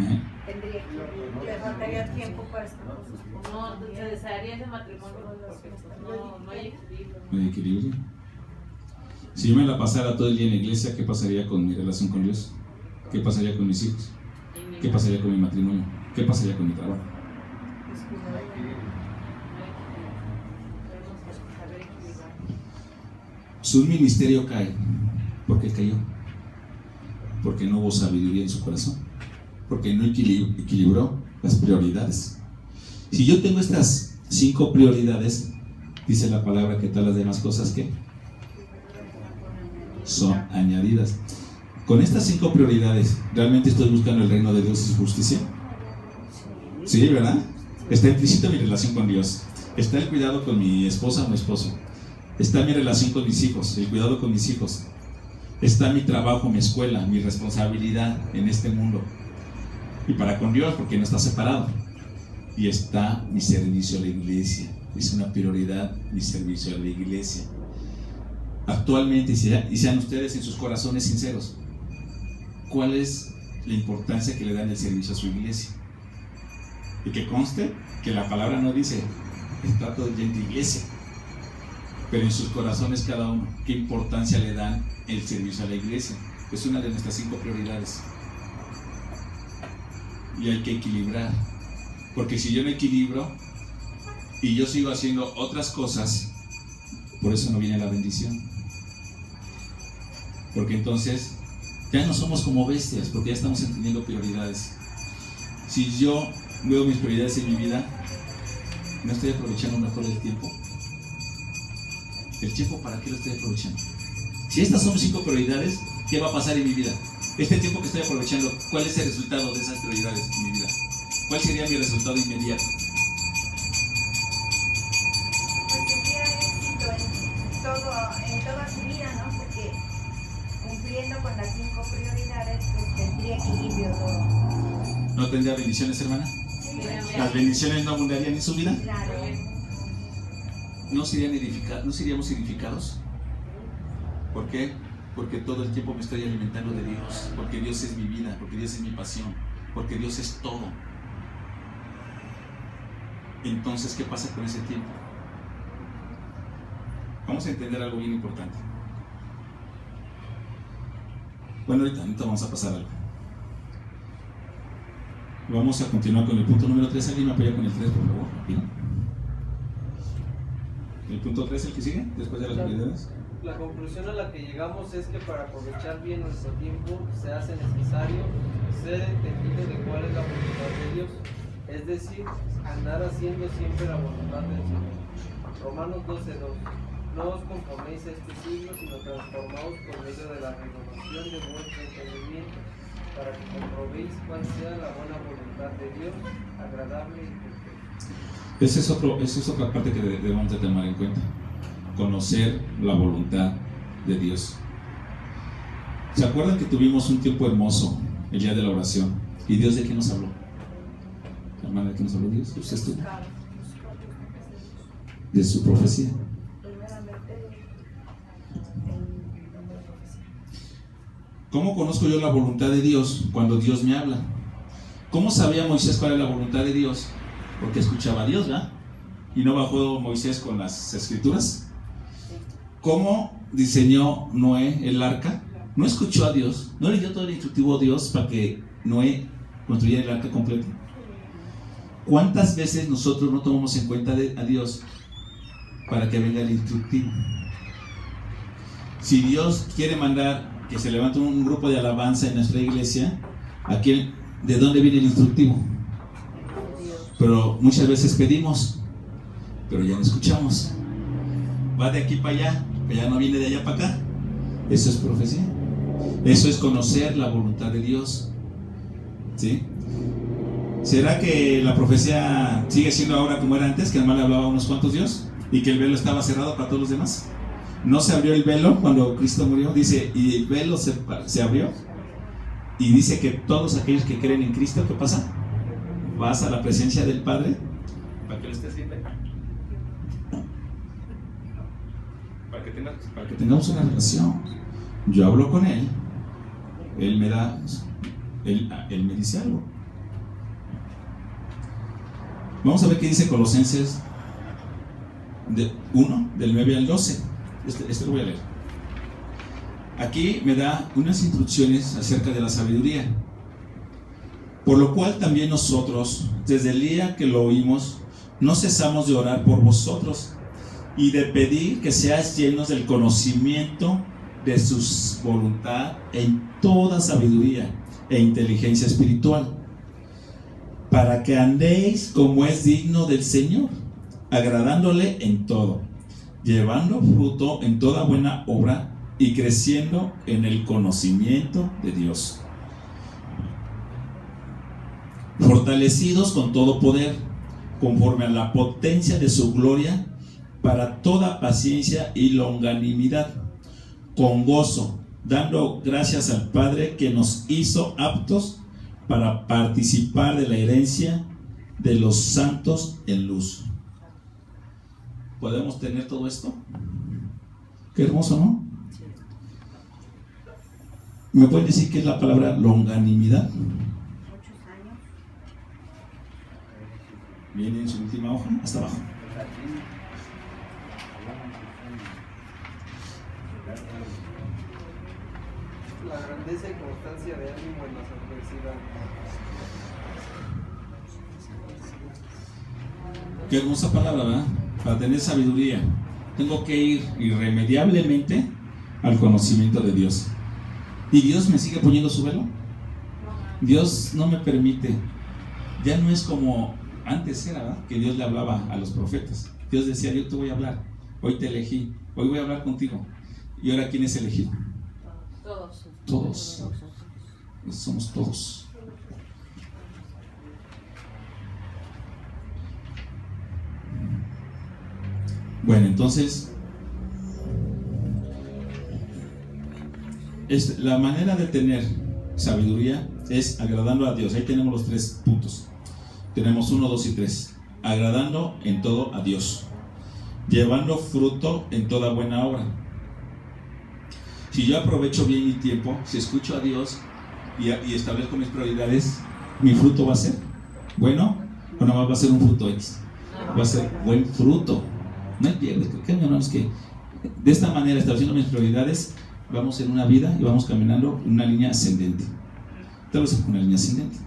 ¿Eh? Tendría equilibrio. Le faltaría tiempo para estar con sus esposos. No, se desharía ese matrimonio porque no hay equilibrio. ¿No hay equilibrio? Si yo me la pasara todo el día en la iglesia, ¿qué pasaría con mi relación con Dios? ¿Qué pasaría con mis hijos? ¿Qué pasaría con mi matrimonio? ¿Qué pasaría con mi trabajo? Su ministerio cae. ¿Por qué cayó? Porque no hubo sabiduría en su corazón. Porque no equilibró las prioridades. Si yo tengo estas 5 prioridades, dice la palabra que todas las demás cosas que son añadidas. Con estas 5 prioridades, ¿realmente estoy buscando el reino de Dios y su justicia? Sí, ¿verdad? Está implícito mi relación con Dios. Está el cuidado con mi esposa o mi esposo. Está mi relación con mis hijos, el cuidado con mis hijos. Está mi trabajo, mi escuela, mi responsabilidad en este mundo. Y para con Dios, porque no está separado. Y está mi servicio a la iglesia. Es una prioridad mi servicio a la iglesia. Actualmente, y sean ustedes en sus corazones sinceros, ¿cuál es la importancia que le dan el servicio a su iglesia? Y que conste que la palabra no dice está todo el día en tu iglesia, pero en sus corazones cada uno, ¿qué importancia le dan el servicio a la iglesia? Es una de nuestras 5 prioridades. Y hay que equilibrar, porque si yo no equilibro y yo sigo haciendo otras cosas, por eso no viene la bendición. Porque entonces ya no somos como bestias, porque ya estamos entendiendo prioridades. Si yo veo mis prioridades en mi vida, ¿no estoy aprovechando mejor el tiempo? ¿El tiempo para qué lo estoy aprovechando? Si estas son mis 5 prioridades, ¿qué va a pasar en mi vida? Este tiempo que estoy aprovechando, ¿cuál es el resultado de esas prioridades en mi vida? ¿Cuál sería mi resultado inmediato? Pues tendría éxito en toda su vida, ¿no? Porque cumpliendo con las 5 prioridades, pues tendría equilibrio todo. ¿No tendría bendiciones, hermana? Sí, ¿Las bendiciones no abundarían en su vida? claro. ¿No seríamos edificados? ¿Por qué? Porque todo el tiempo me estoy alimentando de Dios, porque Dios es mi vida, porque Dios es mi pasión, porque Dios es todo. Entonces, ¿qué pasa con ese tiempo? Vamos a entender algo bien importante. Bueno, ahorita vamos a pasar algo. Vamos a continuar con el punto número 3. ¿Alguien me apoya con el 3, por favor? Bien. ¿El punto 3 el que sigue, después de las prioridades? La conclusión a la que llegamos es que para aprovechar bien nuestro tiempo se hace necesario ser entendido de cuál es la voluntad de Dios, es decir, andar haciendo siempre la voluntad del Señor. Romanos 12:2. No os conforméis a este siglo, sino transformaos por medio de la renovación de vuestro entendimiento, para que comprobéis cuál sea la buena voluntad de Dios, agradable y perfecta. Esa es otra parte que debemos de tomar en cuenta. Conocer la voluntad de Dios. ¿Se acuerdan que tuvimos un tiempo hermoso el día de la oración. ¿Y Dios de qué nos habló? Hermana, ¿de qué nos habló Dios? ¿Usted estuvo? De su profecía. ¿Cómo conozco yo la voluntad de Dios? Cuando Dios me habla. ¿Cómo sabía Moisés cuál era la voluntad de Dios? Porque escuchaba a Dios, ¿verdad? Y no bajó Moisés con las escrituras. ¿Cómo diseñó Noé el arca? No escuchó a Dios, no le dio todo el instructivo a Dios para que Noé construyera el arca completo. ¿Cuántas veces nosotros no tomamos en cuenta a Dios para que venga el instructivo? Si Dios quiere mandar que se levante un grupo de alabanza en nuestra iglesia, aquí, ¿de dónde viene el instructivo? Pero muchas veces pedimos, pero ya no escuchamos. Va de aquí para allá, pero ya no viene de allá para acá. Eso es profecía. Eso es conocer la voluntad de Dios. ¿Sí? ¿Será que la profecía sigue siendo ahora como era antes, que además le hablaba a unos cuantos Dios y que el velo estaba cerrado para todos los demás? ¿No se abrió el velo cuando Cristo murió? Dice, y el velo se abrió. Y dice que todos aquellos que creen en Cristo, ¿qué pasa? Vas a la presencia del Padre para que lo estés viendo. Para que tengamos una relación. Yo hablo con Él, Él me da, Él me dice algo. Vamos a ver qué dice Colosenses 1, del 9 al 12. Este lo voy a leer. Aquí me da unas instrucciones acerca de la sabiduría. Por lo cual también nosotros, desde el día que lo oímos, no cesamos de orar por vosotros y de pedir que seáis llenos del conocimiento de su voluntad en toda sabiduría e inteligencia espiritual, para que andéis como es digno del Señor, agradándole en todo, llevando fruto en toda buena obra y creciendo en el conocimiento de Dios, fortalecidos con todo poder, conforme a la potencia de su gloria, para toda paciencia y longanimidad, con gozo, dando gracias al Padre que nos hizo aptos para participar de la herencia de los santos en luz. ¿Podemos tener todo esto? Qué hermoso, ¿no? ¿Me pueden decir qué es la palabra longanimidad? Viene en su última hoja, hasta abajo. La grandeza y constancia de ánimo en las adversidades. Qué hermosa palabra, ¿verdad? Para tener sabiduría, tengo que ir irremediablemente al conocimiento de Dios. ¿Y Dios me sigue poniendo su velo? Dios no me permite. Ya no es como antes era, ¿verdad? Que Dios le hablaba a los profetas. Dios decía, yo te voy a hablar. Hoy te elegí. Hoy voy a hablar contigo. ¿Y ahora quién es elegido? Todos. Todos. Somos todos. Bueno, entonces, la manera de tener sabiduría es agradando a Dios. Ahí tenemos los 3 puntos. Tenemos 1, 2 y 3. Agradando en todo a Dios, llevando fruto en toda buena obra. Si yo aprovecho bien mi tiempo, si escucho a Dios y establezco mis prioridades, mi fruto va a ser bueno o nada más va a ser un fruto X. Va a ser buen fruto. No hay pierde. Hermanos, que de esta manera, estableciendo mis prioridades, vamos en una vida y vamos caminando en una línea ascendente. Tal vez una línea ascendente.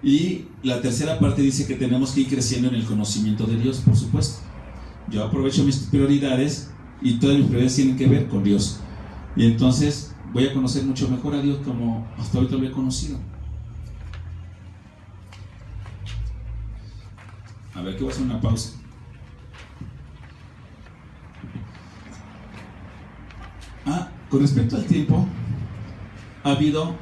Y la tercera parte dice que tenemos que ir creciendo en el conocimiento de Dios, por supuesto. Yo aprovecho mis prioridades y todas mis prioridades tienen que ver con Dios. Y entonces voy a conocer mucho mejor a Dios como hasta ahorita lo he conocido. A ver, que voy a hacer una pausa. Con respecto al tiempo, ha habido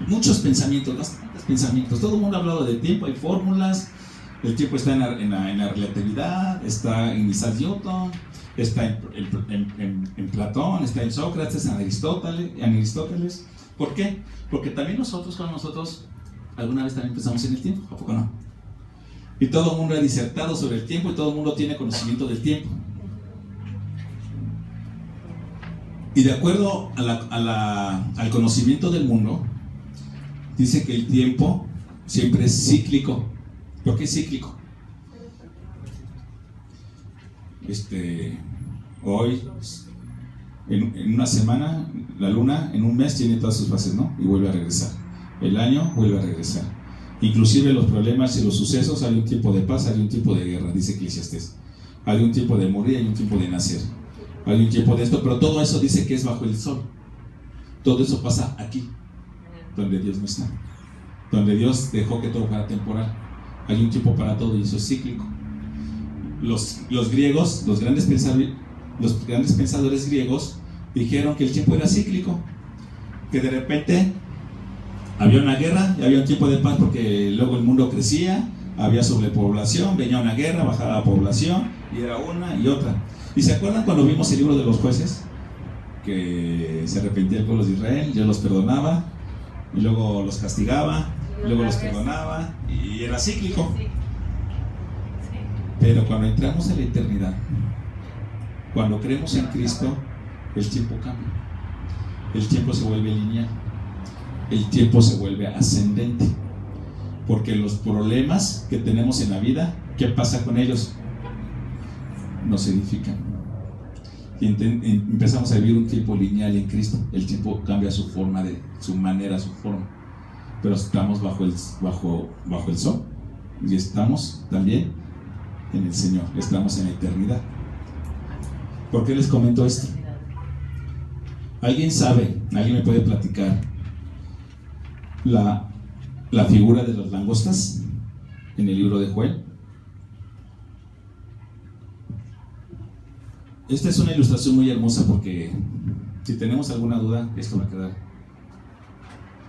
muchos pensamientos, bastantes pensamientos. Todo el mundo ha hablado de tiempo, hay fórmulas. El tiempo está en la relatividad, está en Isaac Newton, está en Platón, está en Sócrates, en Aristóteles. ¿Por qué? Porque también nosotros alguna vez también pensamos en el tiempo, ¿a poco no? Y todo el mundo ha disertado sobre el tiempo y todo el mundo tiene conocimiento del tiempo. Y de acuerdo al conocimiento del mundo, dice que el tiempo siempre es cíclico. ¿Por qué es cíclico? Hoy, en una semana, la luna en un mes tiene todas sus fases, ¿no? Y vuelve a regresar. El año vuelve a regresar. Inclusive los problemas y los sucesos, hay un tiempo de paz, hay un tiempo de guerra, dice Eclesiastés. Hay un tiempo de morir, hay un tiempo de nacer. Hay un tiempo de esto, pero todo eso dice que es bajo el sol. Todo eso pasa aquí, donde Dios no está. Donde Dios dejó que todo fuera temporal. Hay un tiempo para todo y eso es cíclico. Los griegos, los grandes pensadores griegos dijeron que el tiempo era cíclico, que de repente había una guerra y había un tiempo de paz porque luego el mundo crecía, había sobrepoblación, venía una guerra, bajaba la población y era una y otra. ¿Y se acuerdan cuando vimos el libro de los jueces? Que se arrepentía el pueblo de Israel, Dios los perdonaba y luego los castigaba, y luego los perdonaba y era cíclico. Pero cuando entramos en la eternidad, cuando creemos en Cristo, el tiempo cambia. El tiempo se vuelve lineal. El tiempo se vuelve ascendente. Porque los problemas que tenemos en la vida, ¿qué pasa con ellos? Nos edifican. Y empezamos a vivir un tiempo lineal en Cristo. El tiempo cambia su forma, su manera, su forma. Pero estamos bajo el sol. Y estamos también en el Señor, estamos en la eternidad. ¿Por qué les comento esto? ¿Alguien sabe, alguien me puede platicar la figura de las langostas en el libro de Joel? Esta es una ilustración muy hermosa porque si tenemos alguna duda, esto va a quedar,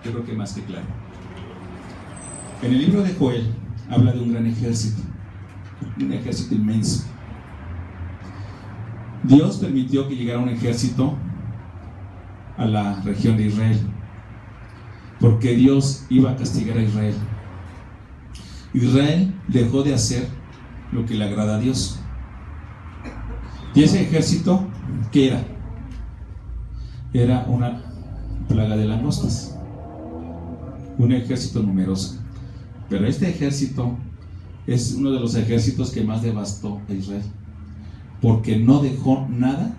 yo creo que más que claro. En el libro de Joel habla de un gran ejército inmenso. Dios permitió que llegara un ejército a la región de Israel porque Dios iba a castigar a Israel. Israel dejó de hacer lo que le agrada a Dios. Y ese ejército, ¿qué era? Era una plaga de langostas, un ejército numeroso. Pero este ejército es uno de los ejércitos que más devastó a Israel, porque no dejó nada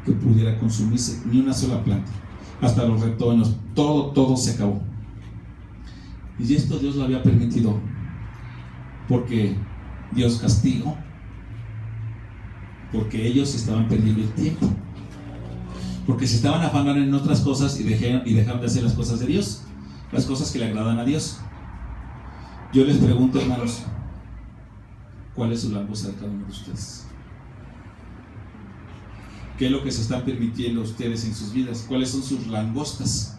que pudiera consumirse, ni una sola planta, hasta los retoños, todo se acabó. Y esto Dios lo había permitido porque Dios castigó, porque ellos estaban perdiendo el tiempo, porque se estaban afanando en otras cosas y dejaron de hacer las cosas de Dios, las cosas que le agradan a Dios. Yo les pregunto, hermanos, ¿cuál es su langosta de cada uno de ustedes? ¿Qué es lo que se están permitiendo ustedes en sus vidas? ¿Cuáles son sus langostas?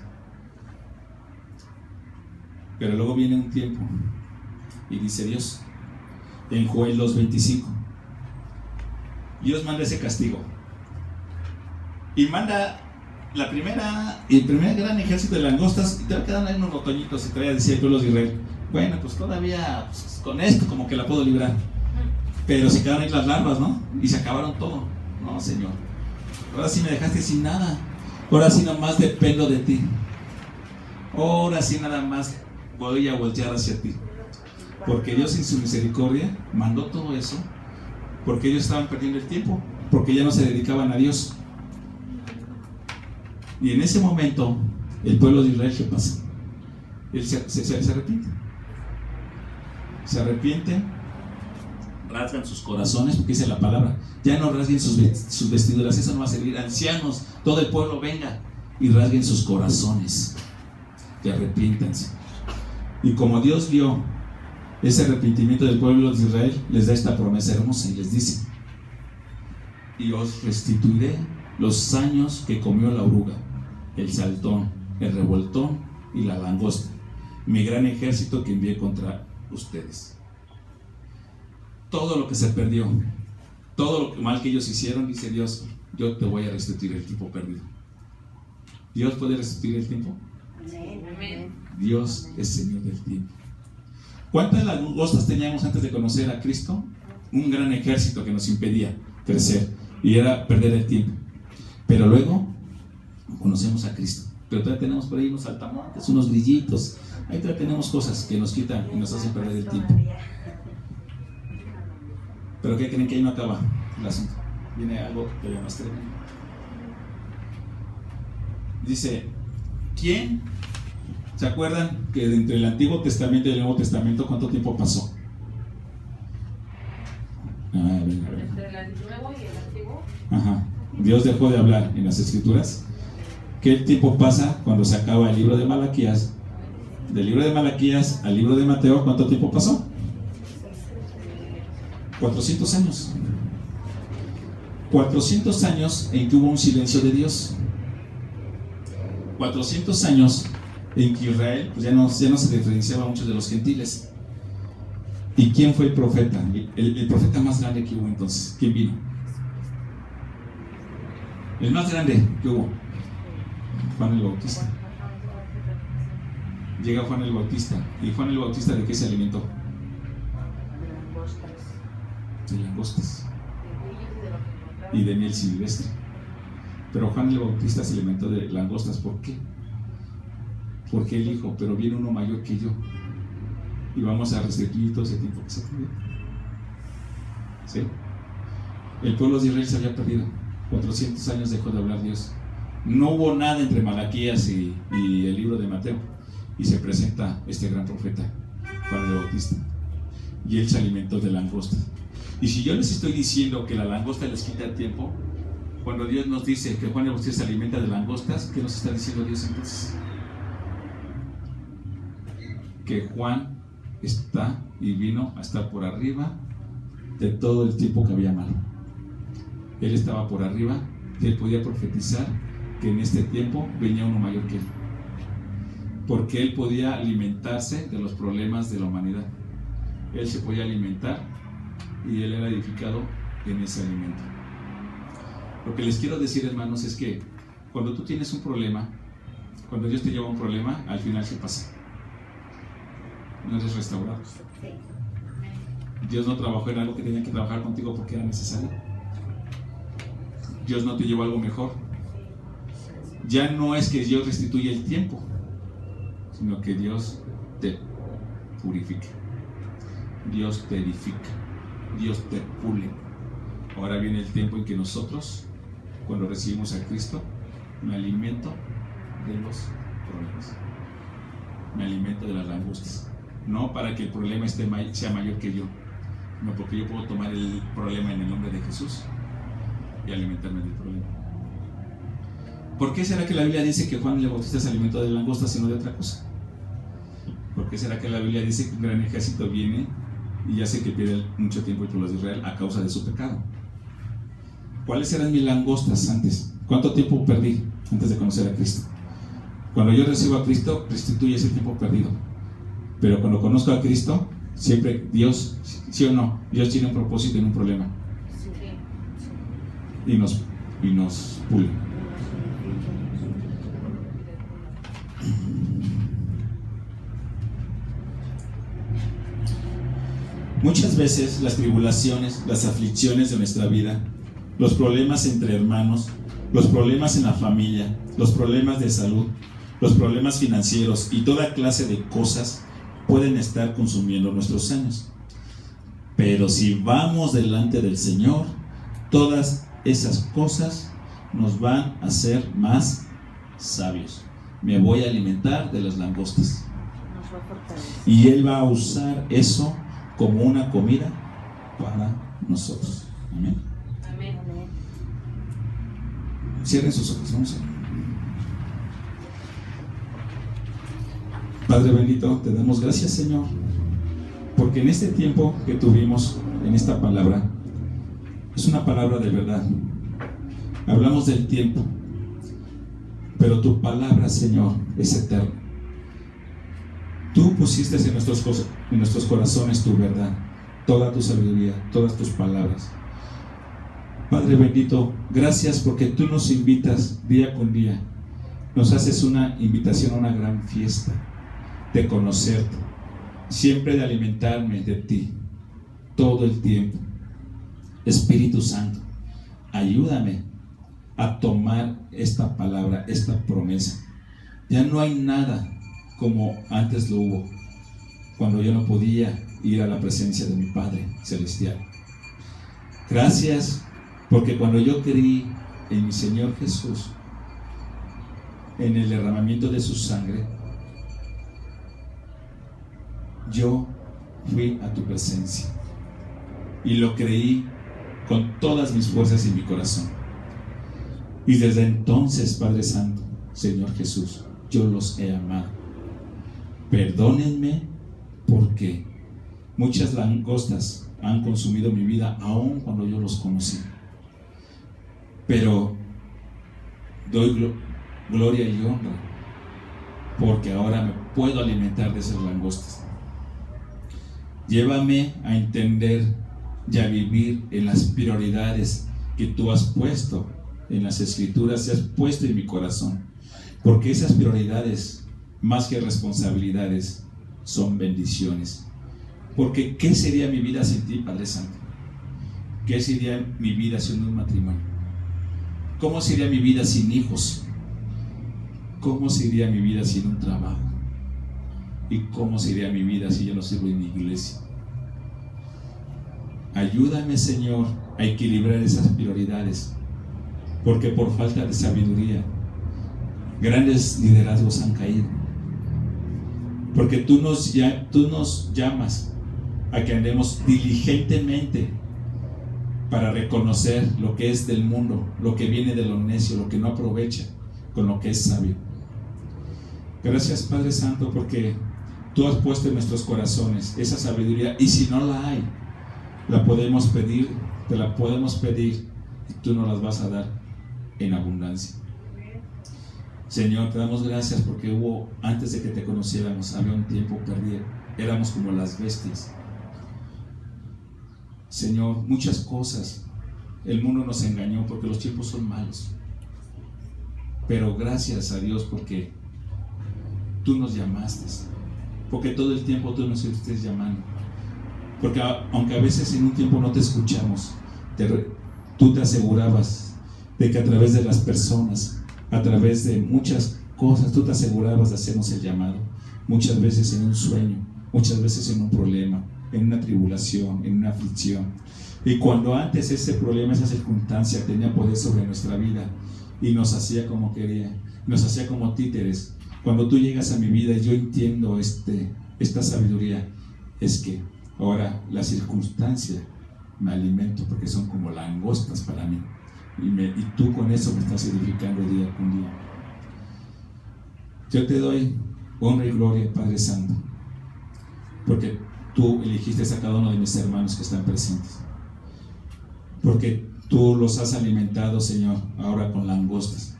Pero luego viene un tiempo y dice Dios en Joel 2:25, Dios manda ese castigo y manda el primer gran ejército de langostas y te va a quedar ahí unos retoñitos y te voy a decir el pueblo de Israel, bueno, pues todavía con esto como que la puedo librar. Pero se quedaron ahí las larvas, ¿no? Y se acabaron todo. No, Señor, ahora sí me dejaste sin nada. Ahora sí nada más dependo de ti. Ahora sí nada más voy a voltear hacia ti. Porque Dios en su misericordia mandó todo eso porque ellos estaban perdiendo el tiempo, porque ya no se dedicaban a Dios. Y en ese momento el pueblo de Israel, ¿qué pasa? Él se arrepiente. Se arrepienten, rasgan sus corazones, porque dice la palabra, ya no rasguen sus vestiduras, eso no va a servir. Ancianos, todo el pueblo venga y rasguen sus corazones y arrepiéntanse. Y como Dios vio ese arrepentimiento del pueblo de Israel, les da esta promesa hermosa y les dice, y os restituiré los años que comió la oruga, el saltón, el revoltón y la langosta, mi gran ejército que envié contra ustedes. Todo lo que se perdió, todo lo mal que ellos hicieron, dice Dios, yo te voy a restituir el tiempo perdido. ¿Dios puede restituir el tiempo? Dios es Señor del tiempo. ¿Cuántas langostas teníamos antes de conocer a Cristo? Un gran ejército que nos impedía crecer y era perder el tiempo. Pero luego conocemos a Cristo. Pero todavía tenemos por ahí unos saltamontes, unos grillitos. Ahí todavía tenemos cosas que nos quitan y nos hacen perder el tiempo. Pero ¿qué creen? Que ahí no acaba el asunto. Viene algo todavía más tremendo. Dice, ¿quién? ¿Se acuerdan que entre el Antiguo Testamento y el Nuevo Testamento cuánto tiempo pasó? Entre el Nuevo y el Antiguo. Ajá. Dios dejó de hablar en las Escrituras. ¿Qué tiempo pasa cuando se acaba el libro de Malaquías? Del libro de Malaquías al libro de Mateo, ¿cuánto tiempo pasó? 400 años. 400 años en que hubo un silencio de Dios. 400 años en que Israel pues ya no se diferenciaba a muchos de los gentiles. ¿Y quién fue el profeta? El profeta más grande que hubo entonces. ¿Quién vino? El más grande que hubo. Juan el Bautista. Llega Juan el Bautista. ¿Y Juan el Bautista de qué se alimentó? De langostas y de miel silvestre. Pero Juan el Bautista se alimentó de langostas. ¿Por qué? Porque él dijo, pero viene uno mayor que yo y vamos a restringir todo ese tiempo que se perdió. ¿Sí? El pueblo de Israel se había perdido. 400 años dejó de hablar Dios. No hubo nada entre Malaquías y el libro de Mateo, y se presenta este gran profeta Juan el Bautista, y él se alimentó de langostas. Y si yo les estoy diciendo que la langosta les quita el tiempo, cuando Dios nos dice que Juan el Bautista se alimenta de langostas, ¿qué nos está diciendo Dios entonces? Que Juan está y vino a estar por arriba de todo el tiempo que había malo. Él estaba por arriba y él podía profetizar que en este tiempo venía uno mayor que él, porque él podía alimentarse de los problemas de la humanidad. Él se podía alimentar y él era edificado en ese alimento. Lo que les quiero decir, hermanos, es que cuando tú tienes un problema, cuando Dios te lleva un problema, al final se pasa. No eres restaurado. Dios no trabajó en algo que tenía que trabajar contigo porque era necesario. Dios no te llevó a algo mejor. Ya no es que Dios restituye el tiempo, sino que Dios te purifica, Dios te edifica, Dios te pule. Ahora viene el tiempo en que nosotros, cuando recibimos a Cristo, me alimento de los problemas, me alimento de las langostas, no para que el problema sea mayor que yo, no, porque yo puedo tomar el problema en el nombre de Jesús y alimentarme del problema. ¿Por qué será que la Biblia dice que Juan el Bautista se alimentó de langostas y no de otra cosa? ¿Por qué será que la Biblia dice que un gran ejército viene y hace que pierda mucho tiempo el pueblo de Israel a causa de su pecado? ¿Cuáles eran mis langostas antes? ¿Cuánto tiempo perdí antes de conocer a Cristo? Cuando yo recibo a Cristo, restituye ese tiempo perdido. Pero cuando conozco a Cristo, siempre Dios, ¿sí o no? Dios tiene un propósito en un problema. Y nos pule. Muchas veces las tribulaciones, las aflicciones de nuestra vida, los problemas entre hermanos, los problemas en la familia, los problemas de salud, los problemas financieros y toda clase de cosas pueden estar consumiendo nuestros años. Pero si vamos delante del Señor, todas esas cosas nos van a hacer más sabios. Me voy a alimentar de las langostas. Y Él va a usar eso como una comida para nosotros. Amén. Amén. Cierren sus ojos, vamos a ver. Padre bendito, te damos gracias, Señor, porque en este tiempo que tuvimos en esta palabra, es una palabra de verdad. Hablamos del tiempo, pero tu palabra, Señor, es eterna. Tú pusiste en nuestros corazones tu verdad, toda tu sabiduría, todas tus palabras. Padre bendito, gracias porque tú nos invitas día con día nos haces una invitación a una gran fiesta, de conocerte, siempre de alimentarme de ti, todo el tiempo. Espíritu Santo, ayúdame a tomar esta palabra, esta promesa. Ya no hay nada como antes lo hubo, cuando yo no podía ir a la presencia de mi Padre Celestial. Gracias, porque cuando yo creí en mi Señor Jesús, en el derramamiento de su sangre, yo fui a tu presencia y lo creí con todas mis fuerzas y mi corazón. Y desde entonces, Padre Santo, Señor Jesús, yo los he amado. Perdónenme porque muchas langostas han consumido mi vida aun cuando yo los conocí. Pero doy gloria y honra porque ahora me puedo alimentar de esas langostas. Llévame a entender y a vivir en las prioridades que tú has puesto en las Escrituras y has puesto en mi corazón, porque esas prioridades, más que responsabilidades, son bendiciones. Porque ¿qué sería mi vida sin ti, Padre Santo? ¿Qué sería mi vida sin un matrimonio? ¿Cómo sería mi vida sin hijos? ¿Cómo sería mi vida sin un trabajo? ¿Y cómo sería mi vida si yo no sirvo en mi iglesia? Ayúdame, Señor, a equilibrar esas prioridades, porque por falta de sabiduría grandes liderazgos han caído. Porque tú nos llamas a que andemos diligentemente para reconocer lo que es del mundo, lo que viene de lo necio, lo que no aprovecha, con lo que es sabio. Gracias, Padre Santo, porque tú has puesto en nuestros corazones esa sabiduría, y si no la hay, la podemos pedir, te la podemos pedir, y tú nos las vas a dar en abundancia. Señor, te damos gracias porque antes de que te conociéramos, había un tiempo perdido, éramos como las bestias. Señor, muchas cosas, el mundo nos engañó porque los tiempos son malos, pero gracias a Dios porque tú nos llamaste, porque todo el tiempo tú nos estés llamando, porque aunque a veces en un tiempo no te escuchamos, tú te asegurabas de que a través de las personas, a través de muchas cosas, tú te asegurabas de hacernos el llamado, muchas veces en un sueño, muchas veces en un problema, en una tribulación, en una aflicción. Y cuando antes ese problema, esa circunstancia tenía poder sobre nuestra vida y nos hacía como quería, nos hacía como títeres, cuando tú llegas a mi vida y yo entiendo esta sabiduría, es que ahora la circunstancia me alimento porque son como langostas para mí. Y tú con eso me estás edificando día con día. Yo te doy honra y gloria, Padre Santo, porque tú elegiste a cada uno de mis hermanos que están presentes, porque tú los has alimentado, Señor, ahora con langostas,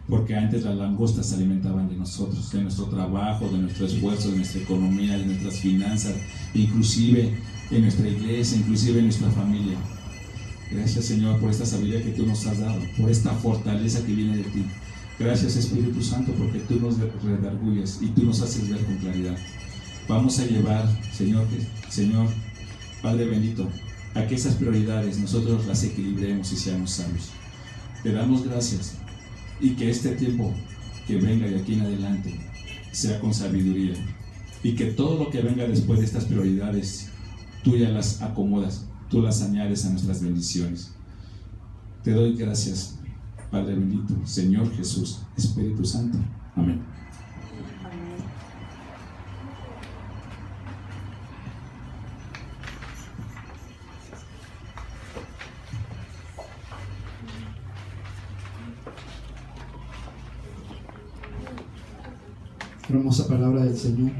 porque antes las langostas se alimentaban de nosotros, de nuestro trabajo, de nuestro esfuerzo, de nuestra economía, de nuestras finanzas, inclusive en nuestra iglesia, inclusive en nuestra familia. Gracias, Señor, por esta sabiduría que tú nos has dado, por esta fortaleza que viene de ti. Gracias, Espíritu Santo, porque tú nos redarguyes y tú nos haces ver con claridad. Vamos a llevar, Señor, Padre bendito, a que esas prioridades nosotros las equilibremos y seamos sabios. Te damos gracias, y que este tiempo que venga de aquí en adelante sea con sabiduría, y que todo lo que venga después de estas prioridades tú ya las acomodas, tú las añades a nuestras bendiciones. Te doy gracias, Padre bendito, Señor Jesús, Espíritu Santo. Amén. Hermosa palabra del Señor.